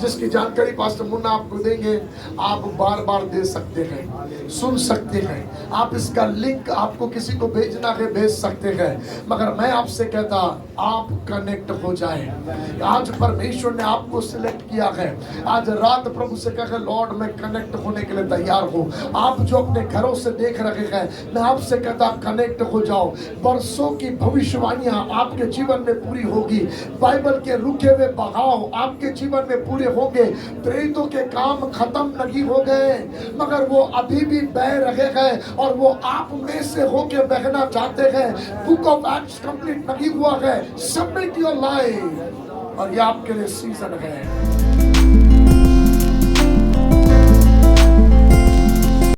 जिसकी जानकारी पास्टर मुन्ना आपको देंगे। आप बार बार दे सकते हैं, सुन सकते हैं। आप इसका लिंक आपको किसी को भेजना है, भेज सकते हैं। मगर मैं आपसे कहता, आप कनेक्ट हो जाए। आज परमेश्वर ने आपको सिलेक्ट किया है। आज रात प्रभु से कहे, लॉर्ड मैं कनेक्ट होने के लिए तैयार हूँ। आप जो अपने घरों से देख रहे हैं, मैं आपसे कहता कनेक्ट हो जाओ। वर्षों की भविष्यवाणियां आपके जीवन में पूरी होगी। बाइबल के रुके हुए बहाव आपके जीवन में पूरे होंगे। प्रेरितों के काम खत्म नहीं हो गए, मगर वो अभी भी बह रहे हैं, और वो आप में से होके बहना चाहते हैं। बुक ऑफ एक्ट्स कंप्लीट नहीं हुआ है। सबमिट योर लाइफ, और ये आपके लिए सीजन है।